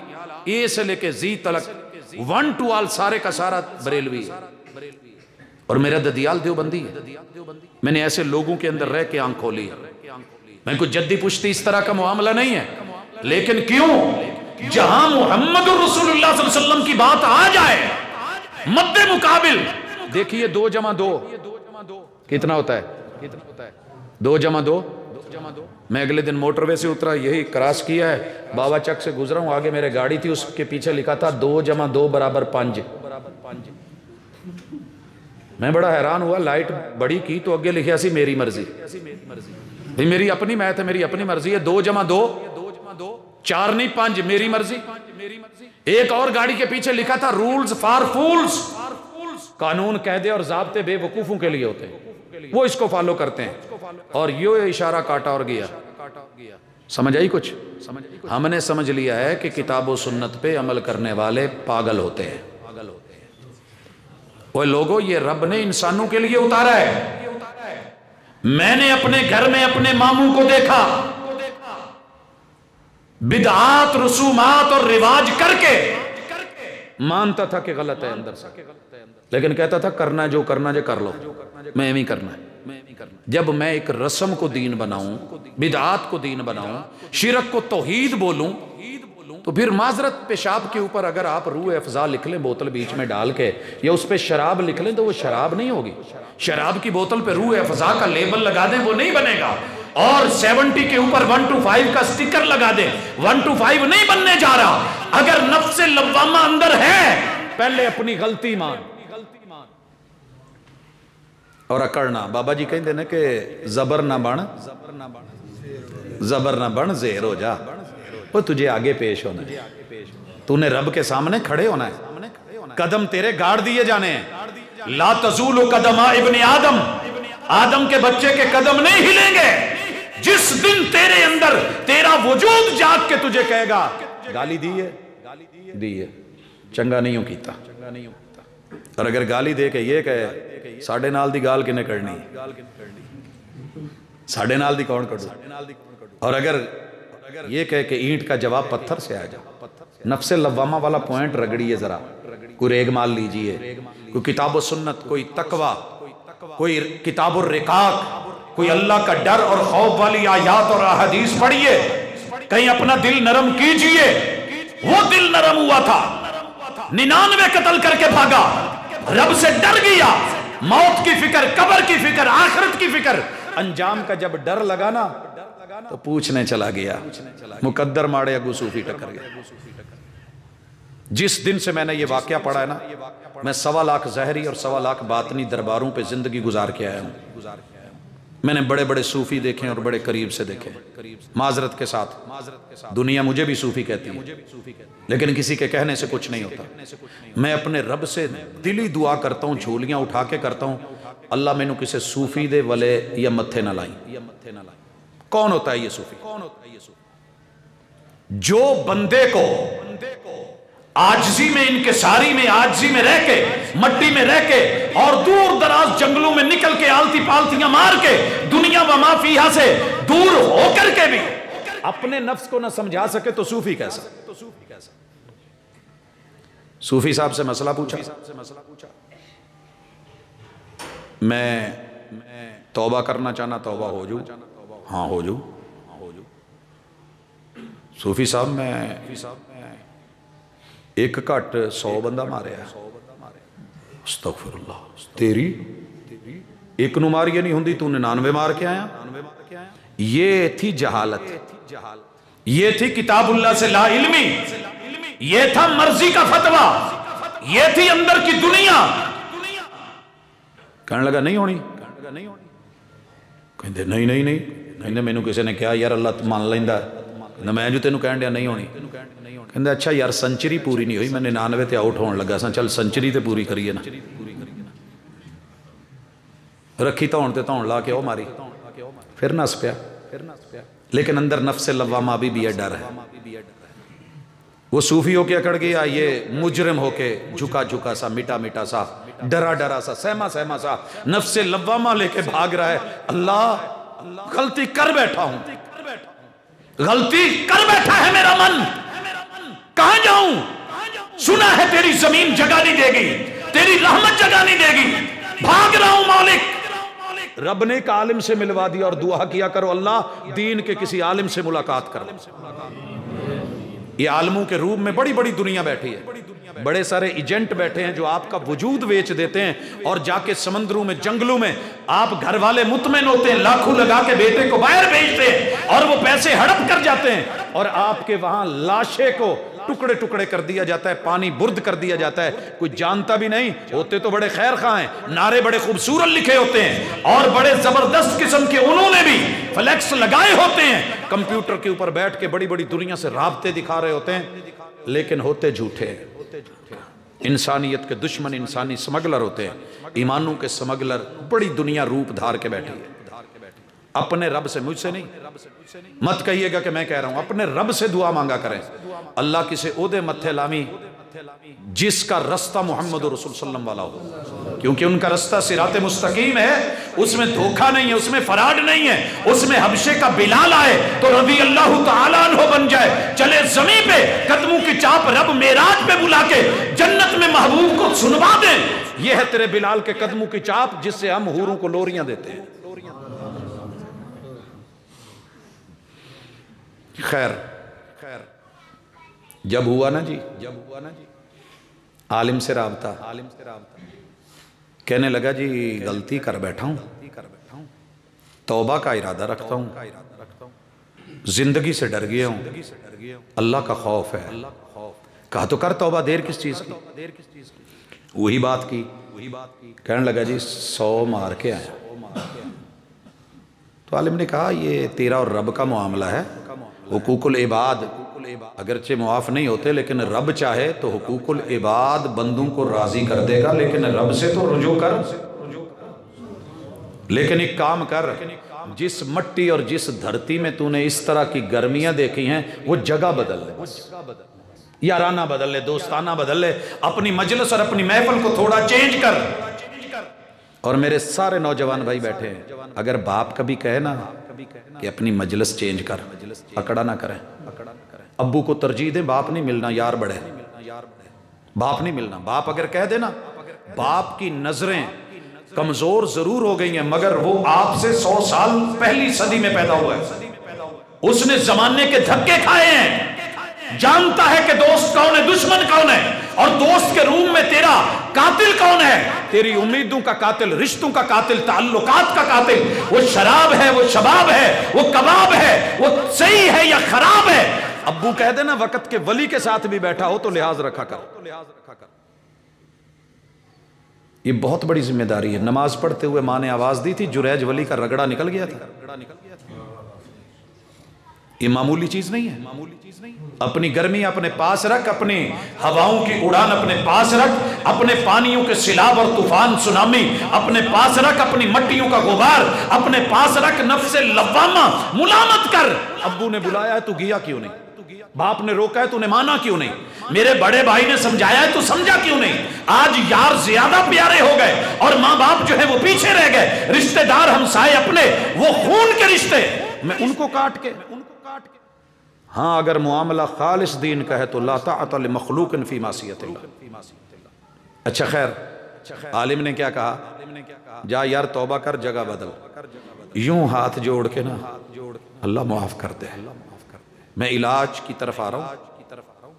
اے سے لے کے زی تلک 1 to all سارے کا سارا بریلوی ہے، اور میرا ددیال دیوبندی ہے۔ میں نے ایسے لوگوں کے اندر رہ کے آنکھ کھولی ہے، میں کوئی جدی پشتی اس طرح کا معاملہ نہیں ہے، لیکن کیوں جہاں محمد رسول اللہ صلی اللہ علیہ وسلم کی بات آ جائے مد مقابل، دیکھیے 2 جمع 2 کتنا ہوتا ہے؟ 2 جمع 2۔ میں اگلے دن موٹر وے سے اترا، یہی کراس کیا ہے، بابا چک سے گزرا ہوں، آگے میرے گاڑی تھی، اس کے پیچھے لکھا تھا 2 جمع 2 برابر 5۔ میں بڑا حیران ہوا، لائٹ بڑی کی تو اگے لکھیا سی میری مرضی، میری اپنی میتھ ہے، میری اپنی مرضی ہے، 2 جمع 2 4 نہیں 5، میری مرضی۔ ایک اور گاڑی کے پیچھے لکھا تھا رولز فار فولز، قانون قاعدے اور ضابطے بے وقوفوں کے لیے ہوتے ہیں، وہ اس کو فالو کرتے ہیں، اور یہ اشارہ کاٹا اور گیا۔ سمجھ آئی کچھ؟ ہم نے سمجھ لیا ہے کہ کتاب و سنت پہ عمل کرنے والے پاگل ہوتے ہیں۔ وہ لوگوں، یہ رب نے انسانوں کے لیے اتارا ہے۔ میں نے اپنے گھر میں اپنے ماموں کو دیکھا بدعات رسومات اور رواج کر کے، مانتا تھا کہ غلط ہے اندر سے، لیکن کہتا تھا کرنا جو کرنا جو کر لو، میں ہی کرنا ہے۔ جب میں ایک رسم کو دین بناؤں، بدعات کو دین بناؤں، شرک کو توحید بولوں، تو پھر معذرت پیشاب کے اوپر اگر آپ روح افزا لکھ لیں بوتل بیچ میں ڈال کے، یا اس پہ شراب لکھ لیں، تو وہ شراب نہیں ہوگی۔ شراب کی بوتل پہ روح افزا کا لیبل لگا دیں، وہ نہیں بنے گا۔ اور 70 کے اوپر 1 to 5 کا سٹیکر لگا دیں، 1 to 5 نہیں بننے جا رہا۔ اگر نفس لوامہ اندر ہے، پہلے اپنی غلطی مان اور اکڑنا۔ بابا جی کہتے ہیں کہ زبر نہ بن زیر ہو جا، وہ تجھے آگے پیش ہونا ہے، تو نے رب کے سامنے کھڑے ہونا ہے، قدم تیرے گاڑ دیے جانے ہیں۔ لا تزول قدم ابن آدم، آدم کے بچے کے قدم نہیں ہلیں گے جس دن تیرے اندر تیرا وجود جاگ کے تجھے کہے گا گالی دی ہے چنگا نہیں ہوں کیتا۔ اور اگر گالی دے کے یہ کہے ساڑھے نال دی گال کنے کرنی، ساڑھے نال دی کون کردو، اور اگر یہ کہے کہ اینٹ کا جواب پتھر سے آ جا۔ نفس لوامہ والا پوائنٹ رگڑیے ذرا، کوئی ریگ مال لیجئے، کوئی کتاب و سنت، کوئی تقوی، کوئی کتاب الرقاق، کوئی اللہ کا ڈر اور خوف والی آیات اور احادیث پڑھیے، کہیں اپنا دل نرم کیجئے۔ وہ دل نرم ہوا تھا، 99 قتل کر کے بھاگا، رب سے ڈر گیا، موت کی فکر، قبر کی فکر، آخرت کی فکر، انجام کا جب ڈر لگا نا تو پوچھنے چلا گیا، مقدر ماڑے اگو صوفی ٹکر گیا۔ جس دن سے میں نے یہ واقعہ پڑھا ہے نا، میں 1.25 لاکھ ظاہری اور 1.25 لاکھ باطنی درباروں پہ زندگی گزار کے آیا ہوں۔ میں نے بڑے بڑے صوفی دیکھے اور بڑے قریب سے دیکھے، معذرت کے ساتھ دنیا مجھے بھی صوفی کہتی ہے، لیکن کسی کے کہنے سے کچھ نہیں ہوتا۔ میں اپنے رب سے دلی دعا کرتا ہوں، جھولیاں اٹھا کے کرتا ہوں، اللہ میں نے کسی صوفی دے ولے یا متھے نہ لائیں۔ کون ہوتا ہے یہ صوفی؟ جو بندے کو آجزی میں، انکساری میں، آجزی میں رہ کے، مٹی میں رہ کے اور دور دراز جنگلوں میں نکل کے آلتی پالتیاں مار کے دنیا و ما فیہا سے دور ہو کر کے بھی اپنے نفس کو نہ سمجھا سکے تو صوفی کیسا؟ صوفی صاحب سے مسئلہ پوچھا، میں توبہ کرنا چاہنا، توبہ ہو جو؟ ہاں ہو جو۔ صوفی صاحب میں ایک کٹ 100 بندہ مارے ہے۔ استغفر اللہ، تیری ایک نو ماری نہیں ہوندی، تو 99 مار کے آیا۔ یہ تھی جہالت، یہ تھی کتاب اللہ سے لا علمی، یہ تھا مرضی کا فتویٰ، یہ تھی اندر کی دنیا۔ کہنے لگا نہیں ہونی، کہندے نہیں، میں نے کسی نے کہا یار اللہ مان لیندہ ہے، میں جو تینوں کہن دیا نہیں ہونی۔ کہندے اچھا یار سنچری پوری نہیں ہوئی، میں 99 تے آؤٹ ہون لگا سا، چل سنچری تے پوری کریے نا۔ رکھی تاؤن تے تاؤن لا کے او ماری، پھر نس پیا۔ لیکن اندر نفس لوامہ بھی ہے، ڈر ہے۔ وہ صوفی ہو کے اکڑ گیا، یہ مجرم ہو کے جھکا جھکا سا، مٹا مٹا سا، ڈرا ڈرا سا، سہما سہما سا، نفس لوامہ لے کے بھاگ رہا ہے۔ اللہ غلطی کر بیٹھا ہوں، غلطی کر بیٹھا ہے میرا من، کہاں جاؤں؟ سنا ہے تیری زمین جگہ نہیں دے گی، تیری رحمت جگہ نہیں دے گی، بھاگ رہا ہوں مالک۔ رب نے ایک عالم سے ملوا دیا اور دعا کیا کرو اللہ دین کے کسی عالم سے ملاقات کرو۔ یہ عالموں کے روم میں بڑی بڑی دنیا بیٹھی ہے، بڑے سارے ایجنٹ بیٹھے ہیں جو آپ کا وجود بیچ دیتے ہیں، اور جا کے سمندروں میں، جنگلوں میں آپ گھر والے مطمئن ہوتے ہیں، لاکھوں لگا کے بیٹے کو باہر بھیجتے ہیں اور وہ پیسے ہڑپ کر جاتے ہیں، اور آپ کے وہاں لاشے کو ٹکڑے ٹکڑے کر دیا جاتا ہے، پانی برد کر دیا جاتا ہے، کوئی جانتا بھی نہیں ہوتے تو بڑے خیر خواہ ہیں، نعرے بڑے خوبصورت لکھے ہوتے ہیں اور بڑے زبردست قسم کے انہوں نے بھی فلیکس لگائے ہوتے ہیں، کمپیوٹر کے اوپر بیٹھ کے بڑی بڑی دنیا سے رابطے دکھا رہے ہوتے ہیں، لیکن ہوتے جھوٹے، انسانیت کے دشمن، انسانی سمگلر ہوتے ہیں، ایمانوں کے سمگلر، بڑی دنیا روپ دھار کے بیٹھی ہے۔ اپنے رب سے، مجھ سے نہیں، مت کہیے گا کہ میں کہہ رہا ہوں، اپنے رب سے دعا مانگا کریں، اللہ کسے عہدے متھے لامی جس کا رستہ محمد رسول صلی اللہ علیہ وسلم والا ہو، کیونکہ ان کا رستہ صراط مستقیم ہے، اس میں دھوکہ نہیں ہے، اس میں فراڈ نہیں ہے، اس میں حبشے کا بلال آئے تو رضی اللہ تعالیٰ عنہ بن جائے، چلے زمین پہ قدموں کی چاپ رب معراج پہ بلا کے جنت میں محبوب کو سنوا دیں، یہ ہے تیرے بلال کے قدموں کی چاپ جس سے ہم حوروں کو لوریاں دیتے ہیں۔ خیر جب ہوا نا جی عالم سے رابطہ، کہنے لگا جی غلطی کر بیٹھا ہوں، توبہ کا ارادہ رکھتا ہوں، زندگی سے ڈر گیا ہوں، اللہ کا خوف ہے۔ کہا تو کر توبہ، دیر کس چیز کی؟ وہی بات کی، کہنے لگا جی 100 مار کے آیا۔ تو عالم نے کہا یہ تیرا اور رب کا معاملہ ہے، حقوق العباد اگرچہ معاف نہیں ہوتے، لیکن رب چاہے تو حقوق العباد بندوں کو راضی کر دے گا، لیکن رب سے تو رجوع کر۔ لیکن ایک کام کر، جس مٹی اور جس دھرتی میں تو نے اس طرح کی گرمیاں دیکھی ہیں وہ جگہ بدل لے، یارانہ بدل لے، دوستانہ بدل لے، اپنی مجلس اور اپنی محفل کو تھوڑا چینج کر۔ اور میرے سارے نوجوان بھائی بیٹھے ہیں، اگر باپ کبھی کہے نا کہ اپنی مجلس چینج کر، اکڑا نہ کریں۔ ابو کو ترجیح دیں، باپ نہیں ملنا، یار بڑے، باپ نہیں ملنا۔ باپ اگر کہہ دے نا، باپ کی نظریں کمزور ضرور ہو گئی ہیں مگر وہ آپ سے 100 سال پہلی صدی میں پیدا ہوا ہے، اس نے زمانے کے دھکے کھائے ہیں، جانتا ہے کہ دوست کون ہے، دشمن کون ہے، اور دوست کے روم میں تیرا قاتل کون ہے، تیری امیدوں کا قاتل، رشتوں کا قاتل، تعلقات کا قاتل۔ وہ شراب ہے، وہ شباب ہے، وہ کباب ہے، وہ صحیح ہے یا خراب ہے۔ ابو کہہ دینا وقت کے ولی کے ساتھ بھی بیٹھا ہو تو لحاظ رکھا کر۔ یہ بہت بڑی ذمہ داری ہے۔ نماز پڑھتے ہوئے ماں نے آواز دی تھی، جریج ولی کا رگڑا نکل گیا تھا۔ یہ معمولی چیز نہیں ہے۔ اپنی گرمی اپنے پاس رکھ، اپنی ہواؤں کی اڑان اپنے پاس رکھ، اپنے پانیوں کے سیلاب اور طوفان سونامی اپنے پاس رکھ، اپنی مٹیوں کا غبار اپنے پاس رکھ، نفس لوامہ ملامت کر۔ ابو نے بلایا ہے تو گیا کیوں نہیں؟ باپ نے روکا ہے تو نے مانا کیوں نہیں؟ میرے بڑے بھائی نے سمجھایا ہے تو سمجھا کیوں نہیں؟ آج یار زیادہ پیارے ہو گئے اور ماں باپ جو ہے وہ پیچھے رہ گئے، رشتہ دار ہمسائے اپنے وہ خون کے رشتے، میں ان کو کاٹ کے۔ ہاں اگر معاملہ خالص دین کا ہے تو لا طاعت لمخلوق فی معصیت اللہ۔ اچھا خیر، عالم نے کیا کہا؟ جا یار توبہ کر، جگہ بدل۔ یوں ہاتھ جوڑ کے نا، اللہ معاف کر دے، میں علاج کی طرف آ رہا ہوں۔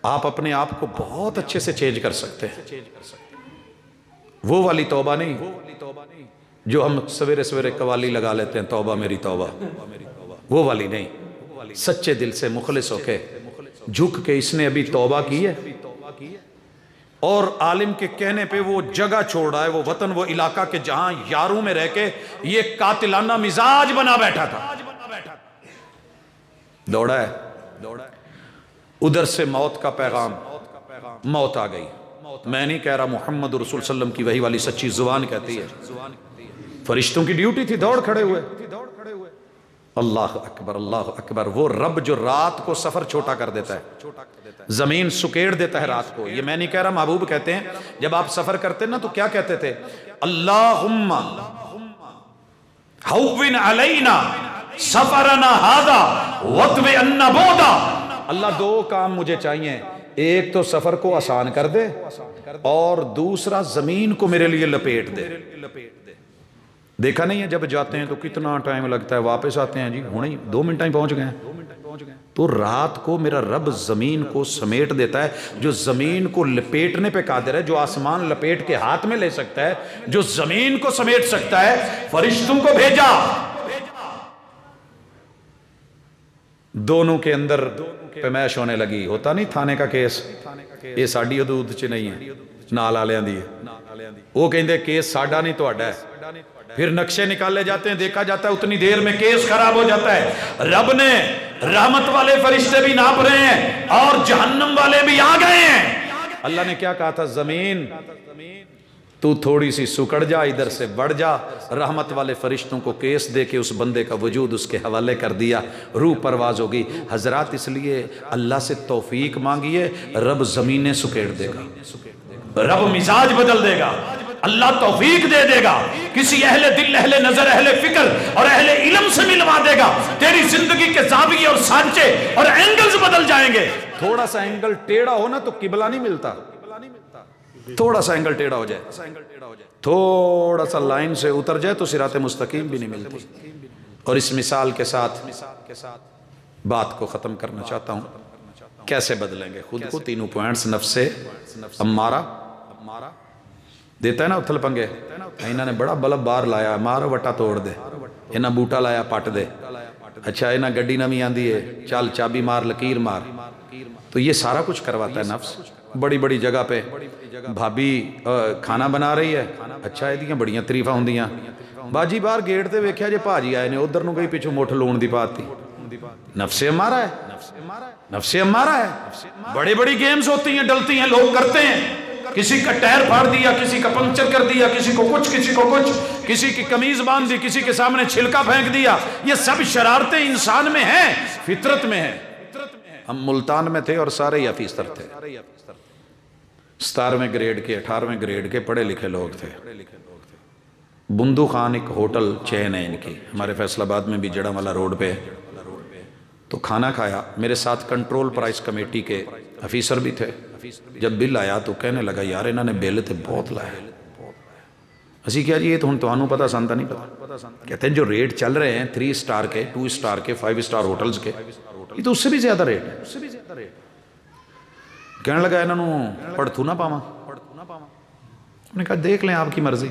آپ اپنے آپ کو بہت اچھے سے چینج کر سکتے ہیں۔ وہ والی توبہ نہیں جو ہم سویرے سویرے قوالی لگا لیتے ہیں، توبہ میری توبہ، وہ والی نہیں۔ سچے دل سے مخلص ہو کے جھک کے اس نے ابھی توبہ کی ہے، اور عالم کے کہنے پہ وہ جگہ چھوڑ رہا ہے، وہ وطن، وہ علاقہ کہ جہاں یاروں میں رہ کے یہ قاتلانہ مزاج بنا بیٹھا تھا، دوڑا ہے۔ ادھر سے موت کا پیغام، موت آ گئی۔ میں نہیں کہہ رہا، محمد رسول صلی اللہ علیہ وسلم کی وحی والی سچی زبان کہتی ہے۔ فرشتوں کی ڈیوٹی تھی، دوڑ کھڑے ہوئے۔ اللہ اکبر، اللہ اکبر۔ وہ رب جو رات کو سفر چھوٹا کر دیتا ہے، زمین سکیڑ دیتا ہے رات کو۔ یہ میں نہیں کہہ رہا، محبوب کہتے ہیں جب آپ سفر کرتے نا تو کیا کہتے تھے؟ اللہم ہوّن علینا سفرنا ھذا واطوِ عنا بعدا۔ اللہ دو کام مجھے چاہیے، ایک تو سفر کو آسان کر دے، اور دوسرا زمین کو میرے لیے لپیٹ دے۔ دیکھا نہیں ہے جب جاتے ہیں تو کتنا ٹائم لگتا ہے، واپس آتے ہیں جی ہونے ہی 2 منٹ میں پہنچ گئے ہیں۔ تو رات کو میرا رب زمین کو سمیٹ دیتا ہے، جو زمین کو لپیٹنے پہ قادر ہے، جو آسمان لپیٹ کے ہاتھ میں لے سکتا ہے، جو زمین کو سمیٹ سکتا ہے، فرشتوں کو بھیجا۔ دونوں کے اندر پیمائش ہونے لگی۔ ہوتا نہیں تھانے کا کیس، یہ ساڈی حدود چ نہیں ہے، نال والیاں دی ہے، وہ کہندے کیس ساڈا نہیں تہاڈا ہے۔ پھر نقشے نکالے جاتے ہیں، دیکھا جاتا ہے اتنی دیر میں کیس خراب ہو جاتا ہے۔ رب نے رحمت والے فرشتے بھی ناپ رہے ہیں اور جہنم والے بھی آ گئے ہیں۔ اللہ نے کیا کہا تھا؟ زمین تو تھوڑی سی سکڑ جا، ادھر سے بڑھ جا۔ رحمت والے فرشتوں کو کیس دے کے اس بندے کا وجود اس کے حوالے کر دیا، روح پرواز ہوگی۔ حضرات اس لیے اللہ سے توفیق مانگیے، رب زمینیں سکیڑ دے گا، رب مزاج بدل دے گا، اللہ توفیق دے دے گا، کسی اہل دل، اہل نظر، اہل فکر اور اہل علم سے ملوا دے گا۔ تیری زندگی کے زاویے اور سانچے اور اینگلز بدل جائیں گے۔ تھوڑا سا اینگل ٹیڑھا ہو نا تو قبلہ نہیں ملتا، تھوڑا سا اینگل ٹیڑھا ہو جائے، تھوڑا سا لائن سے اتر جائے تو صراط مستقیم بھی نہیں ملتی۔ اور اس مثال کے ساتھ بات کو ختم کرنا چاہتا ہوں. کیسے بدلیں گے خود کو؟ تینوں پوائنٹس. نفس امارہ دیتا ہے نا اتھل پنگے. انہوں نے بڑا بلب باہر لایا، مار وٹا توڑ دے. انہاں بوٹا لایا پٹ دے. اچھا انہاں گڈی نویں آندی ہے، چل چابی مار لکیر مار. تو یہ سارا کچھ کرواتا ہے نفس. بڑی بڑی جگہ پہ بھابی کھانا بنا رہی ہے، اچھا یہ بڑیاں تریفاں ہوندیاں. باجی باہر گیٹ تے ویکھیا جے بھاجی آئے نے، ادھر نو گئی پیچھوں مٹھ لون دی پاتی. نفس امارہ ہے، نفس امارہ ہے. بڑی بڑی گیمز ہوتی ہیں، ڈلتی ہیں، لوگ کرتے ہیں. کسی کا ٹائر پھاڑ دیا، کسی کا پنکچر کر دیا، کسی کو کچھ، کسی کو کچھ، کسی کی قمیض باندھ دی، کسی کے سامنے چھلکا پھینک دیا. یہ سب شرارتیں انسان میں ہیں، فطرت میں ہیں. ہم ملتان میں تھے اور سارے ہی افیسر تھے، 17ویں گریڈ کے 18ویں گریڈ کے پڑھے لکھے لوگ تھے. بندو خان ایک ہوٹل چین ہے ان کی، ہمارے فیصل آباد میں بھی جڑا والا روڈ پہ. تو کھانا کھایا، میرے ساتھ کنٹرول پرائس کمیٹی کے افیسر بھی تھے. جب بل آیا تو کہنے لگا یار انہوں نے بل تو بہت لایا. اسی کیا جی یہ تو ہن تانوں پتہ سانتا نہیں پتہ. کہتے ہیں جو ریٹ چل رہے ہیں 3 سٹار کے، 2 سٹار کے، 5 سٹار ہوٹلز کے، یہ تو اس سے بھی زیادہ ریٹ ہے. کہنے لگا انہوں نے پڑھتو نہ پاواں. ہم نے کہا دیکھ لیں آپ کی مرضی.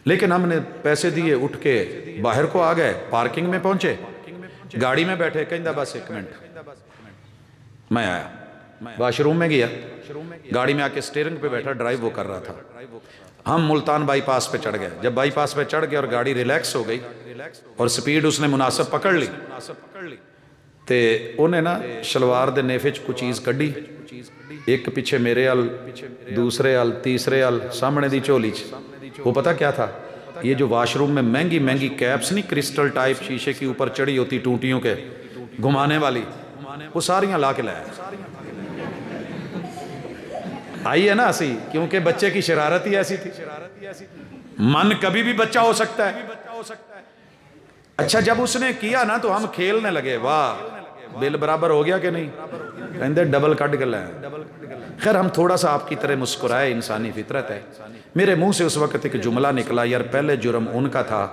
لیکن ہم نے پیسے دیے، اٹھ کے باہر کو آ گئے، پارکنگ میں پہنچے، گاڑی میں بیٹھے. کہندہ بس 1 منٹ میں آیا. واش روم میں گیا، گاڑی میں آ کے سٹیرنگ پہ بیٹھا، ڈرائیو وہ کر رہا تھا. ہم ملتان بائی پاس پہ چڑھ گئے. جب بائی پاس پہ چڑھ گئے اور گاڑی ریلیکس ہو گئی اور سپیڈ اس نے مناسب پکڑ لی، تے انہیں نا شلوار دے نیفے چ کوئی چیز کڈی. ایک پیچھے میرے ال، دوسرے ال، تیسرے ال، سامنے دی چولی چ. وہ پتہ کیا تھا؟ یہ جو واش روم میں مہنگی مہنگی کیپس نہیں، کرسٹل ٹائپ شیشے کی اوپر چڑھی ہوتی ٹوٹیوں کے گھمانے والی، وہ ساریاں لا کے لایا. آئی ہے نا اسی، کیونکہ بچے کی شرارت ہی ایسی تھی. من کبھی بھی بچہ ہو سکتا ہے. اچھا جب اس نے کیا نا تو ہم کھیلنے لگے، واہ بل برابر ہو گیا کہ نہیں؟ کہندے ڈبل کٹ گلا ہے. خیر ہم تھوڑا سا آپ کی طرح مسکرائے، انسانی فطرت ہے. میرے منہ سے اس وقت ایک جملہ نکلا، یار پہلے جرم ان کا تھا،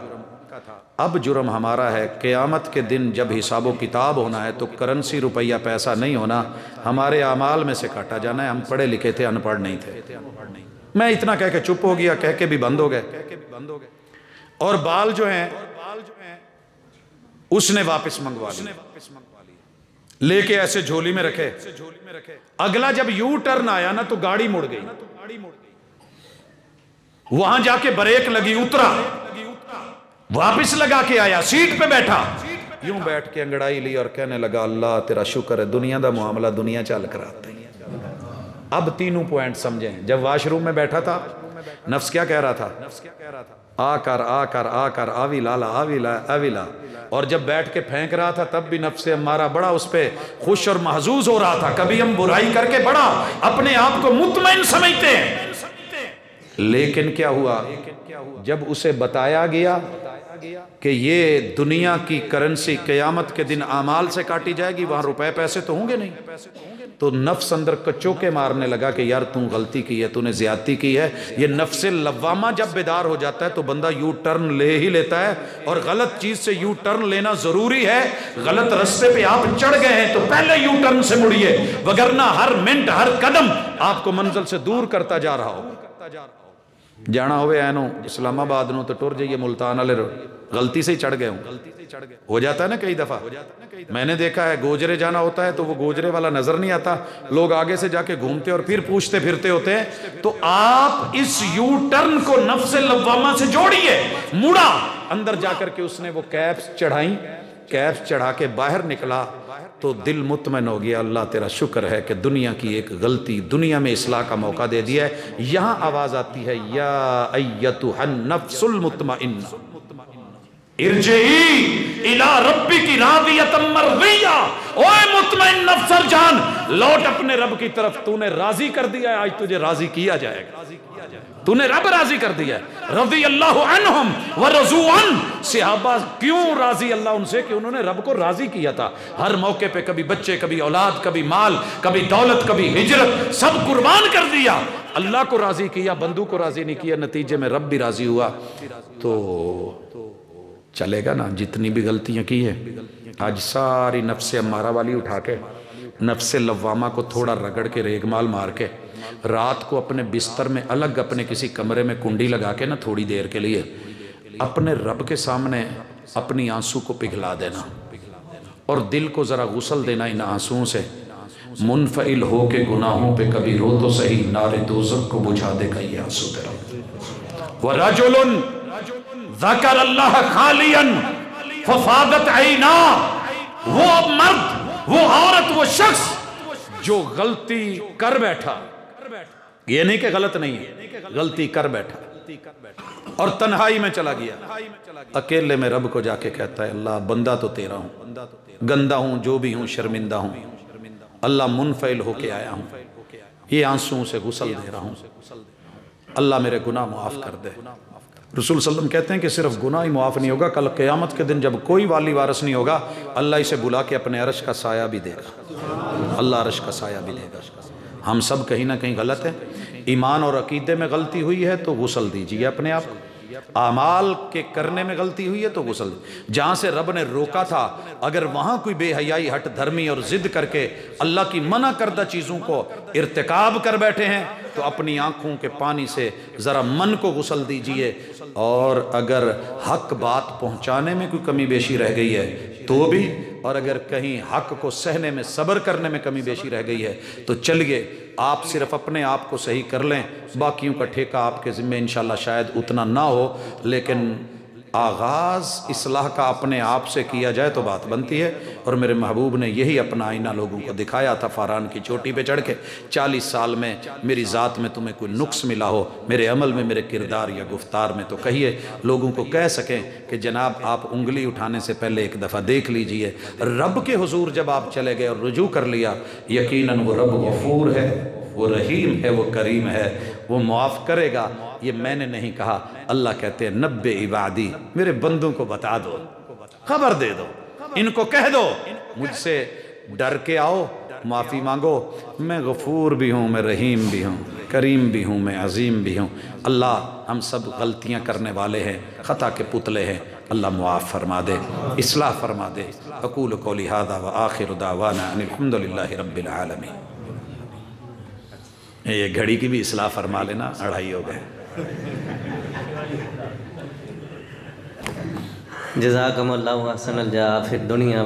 اب جرم ہمارا ہے. قیامت کے دن جب حساب و کتاب ہونا ہے تو کرنسی روپیہ پیسہ نہیں ہونا، ہمارے اعمال میں سے کاٹا جانا ہے. ہم پڑھے لکھے تھے، ان پڑھ نہیں تھے. میں اتنا کہہ کے چپ ہو گیا، کہہ کے بھی بند ہو گئے. اور بال جو ہیں اس نے واپس منگوا لی، لے کے ایسے جھولی میں رکھے. اگلا جب یو ٹرن آیا نا تو گاڑی مڑ گئی. وہاں جا کے بریک لگی، اترا، واپس لگا کے آیا، سیٹ پہ بیٹھا، یوں بیٹھ کے انگڑائی لی اور کہنے لگا اللہ تیرا شکر ہے، دنیا دا معاملہ دنیا چل کراتا ہے. اب تینوں پوائنٹ سمجھیں. جب واش روم میں بیٹھا تھا نفس کیا کہہ رہا تھا؟ آ کر آ کر آ کر آوی لالا آوی لا آوی لا. اور جب بیٹھ کے پھینک رہا تھا تب بھی نفس ہمارا بڑا اس پہ خوش اور محظوظ ہو رہا تھا. کبھی ہم برائی کر کے بڑا اپنے آپ کو مطمئن سمجھتے ہیں. لیکن کیا ہوا جب اسے بتایا گیا کہ یہ دنیا کی کرنسی قیامت کے دن اعمال سے کاٹی جائے گی، وہاں روپے پیسے تو ہوں گے نہیں، تو نفس اندر کچوکے مارنے لگا کہ یار تم غلطی کی ہے، تو نے زیادتی کی ہے. یہ نفس لوامہ جب بیدار ہو جاتا ہے تو بندہ یو ٹرن لے ہی لیتا ہے. اور غلط چیز سے یو ٹرن لینا ضروری ہے. غلط رستے پہ آپ چڑھ گئے ہیں تو پہلے یو ٹرن سے مڑیے، وگرنہ ہر منٹ ہر قدم آپ کو منزل سے دور کرتا جا رہا ہو. جانا ہوئے اینو اسلام آباد نو تو ٹر جائیے ملتان والے، غلطی سے ہی چڑھ گئے ہوں. ہو جاتا ہے نا کئی دفعہ. میں نے دیکھا ہے گوجرے جانا ہوتا ہے تو وہ گوجرے والا نظر نہیں آتا، لوگ آگے سے جا کے گھومتے اور پھر پوچھتے پھرتے ہوتے ہیں. تو آپ اس یو ٹرن کو نفس لوامہ سے جوڑیے. مڑا اندر جا کر کے اس نے وہ کیپس چڑھائیں، کیپس چڑھا کے باہر نکلا تو دل مطمئن ہو گیا، اللہ تیرا شکر ہے کہ دنیا کی ایک غلطی دنیا میں اصلاح کا موقع دے دیا ہے. یہاں آواز آتی ہے یا ایتھا النفس المطمئنہ ارجعی الی ربک راضیۃ مرضیہ. اوے مطمئن نفس جان، لوٹ اپنے رب کی طرف. تو نے راضی کر دیا ہے، آج تجھے راضی کیا جائے گا. تو نے رب راضی کر دیا ہے. رضی اللہ عنہم ورضوا عنہ. صحابہ کیوں راضی اللہ ان سے؟ کہ انہوں نے رب کو راضی کیا تھا. ہر موقع پہ کبھی بچے، کبھی اولاد، کبھی مال، کبھی دولت، کبھی ہجرت، سب قربان کر دیا. اللہ کو راضی کیا، بندوں کو راضی نہیں کیا. نتیجے میں رب بھی راضی ہوا. تو چلے گا نا. جتنی بھی غلطیاں کی ہیں آج ساری نفس امارہ والی اٹھا کے نفس لوامہ کو تھوڑا رگڑ کے ریگمال مار کے رات کو اپنے بستر میں الگ اپنے کسی کمرے میں کنڈی لگا کے نا تھوڑی دیر کے لیے اپنے رب کے سامنے اپنی آنسو کو پگھلا دینا اور دل کو ذرا غسل دینا ان آنسوؤں سے، منفعل ہو کے گناہوں پہ کبھی رو تو صحیح، نار دوزخ کو بجھا دے گا یہ آنسو تیرا۔ وَرَجُلٌ ذَكَرَ اللَّهَ خَالِيًا فَفَاضَتْ عَيْنَاهُ، وہ مرد، وہ عورت، وہ شخص جو غلطی کر بیٹھا، یہ نہیں کہ غلط نہیں ہے، غلطی کر بیٹھا اور تنہائی میں چلا گیا، اکیلے میں رب کو جا کے کہتا ہے اللہ بندہ تو تیرا ہوں، گندہ ہوں، جو بھی ہوں، شرمندہ ہوں، اللہ منفعل ہو کے آیا ہوں، یہ آنسوؤں سے غسل دے رہا ہوں، اللہ میرے گناہ معاف کر دے۔ رسول صلی اللہ علیہ وسلم کہتے ہیں کہ صرف گناہ ہی معاف نہیں ہوگا، کل قیامت کے دن جب کوئی والی وارث نہیں ہوگا اللہ اسے بلا کے اپنے عرش کا سایہ بھی دے گا، اللہ عرش کا سایہ بھی دے گا۔ ہم سب کہیں نہ کہیں غلط ہیں، ایمان اور عقیدے میں غلطی ہوئی ہے تو غسل دیجئے اپنے آپ کو، اعمال کے کرنے میں غلطی ہوئی ہے تو غسل دیجئے، جہاں سے رب نے روکا تھا اگر وہاں کوئی بے حیائی ہٹ دھرمی اور ضد کر کے اللہ کی منع کردہ چیزوں کو ارتکاب کر بیٹھے ہیں تو اپنی آنکھوں کے پانی سے ذرا من کو غسل دیجئے، اور اگر حق بات پہنچانے میں کوئی کمی بیشی رہ گئی ہے تو بھی، اور اگر کہیں حق کو سہنے میں صبر کرنے میں کمی بیشی رہ گئی ہے تو چلیے آپ صرف اپنے آپ کو صحیح کر لیں، باقیوں کا ٹھیکہ آپ کے ذمہ انشاءاللہ شاید اتنا نہ ہو، لیکن آغاز اصلاح کا اپنے آپ سے کیا جائے تو بات بنتی ہے۔ اور میرے محبوب نے یہی اپنا آئینہ لوگوں کو دکھایا تھا فاران کی چوٹی پہ چڑھ کے، 40 سال میں میری ذات میں تمہیں کوئی نقص ملا ہو، میرے عمل میں، میرے کردار یا گفتار میں، تو کہیے لوگوں کو کہہ سکیں کہ جناب آپ انگلی اٹھانے سے پہلے ایک دفعہ دیکھ لیجئے، رب کے حضور جب آپ چلے گئے اور رجوع کر لیا، یقیناً وہ رب غفور ہے، وہ رحیم ہے، وہ کریم ہے، وہ معاف کرے گا۔ یہ میں نے نہیں کہا، اللہ کہتے ہیں نبّ عبادی، میرے بندوں کو بتا دو، خبر دے دو، ان کو کہہ دو مجھ سے ڈر کے آؤ، معافی مانگو، میں غفور بھی ہوں، میں رحیم بھی ہوں، کریم بھی ہوں، میں عظیم بھی ہوں۔ اللہ ہم سب غلطیاں کرنے والے ہیں، خطا کے پتلے ہیں، اللہ معاف فرما دے، اصلاح فرما دے۔ اقول قولی ھذا وآخر دعوانا ان الحمدللہ رب العالمین۔ یہ گھڑی کی بھی اصلاح فرما لینا، 2:30 ہو گئے۔ جزاکم اللہ احسن الجزاء فی الدنیا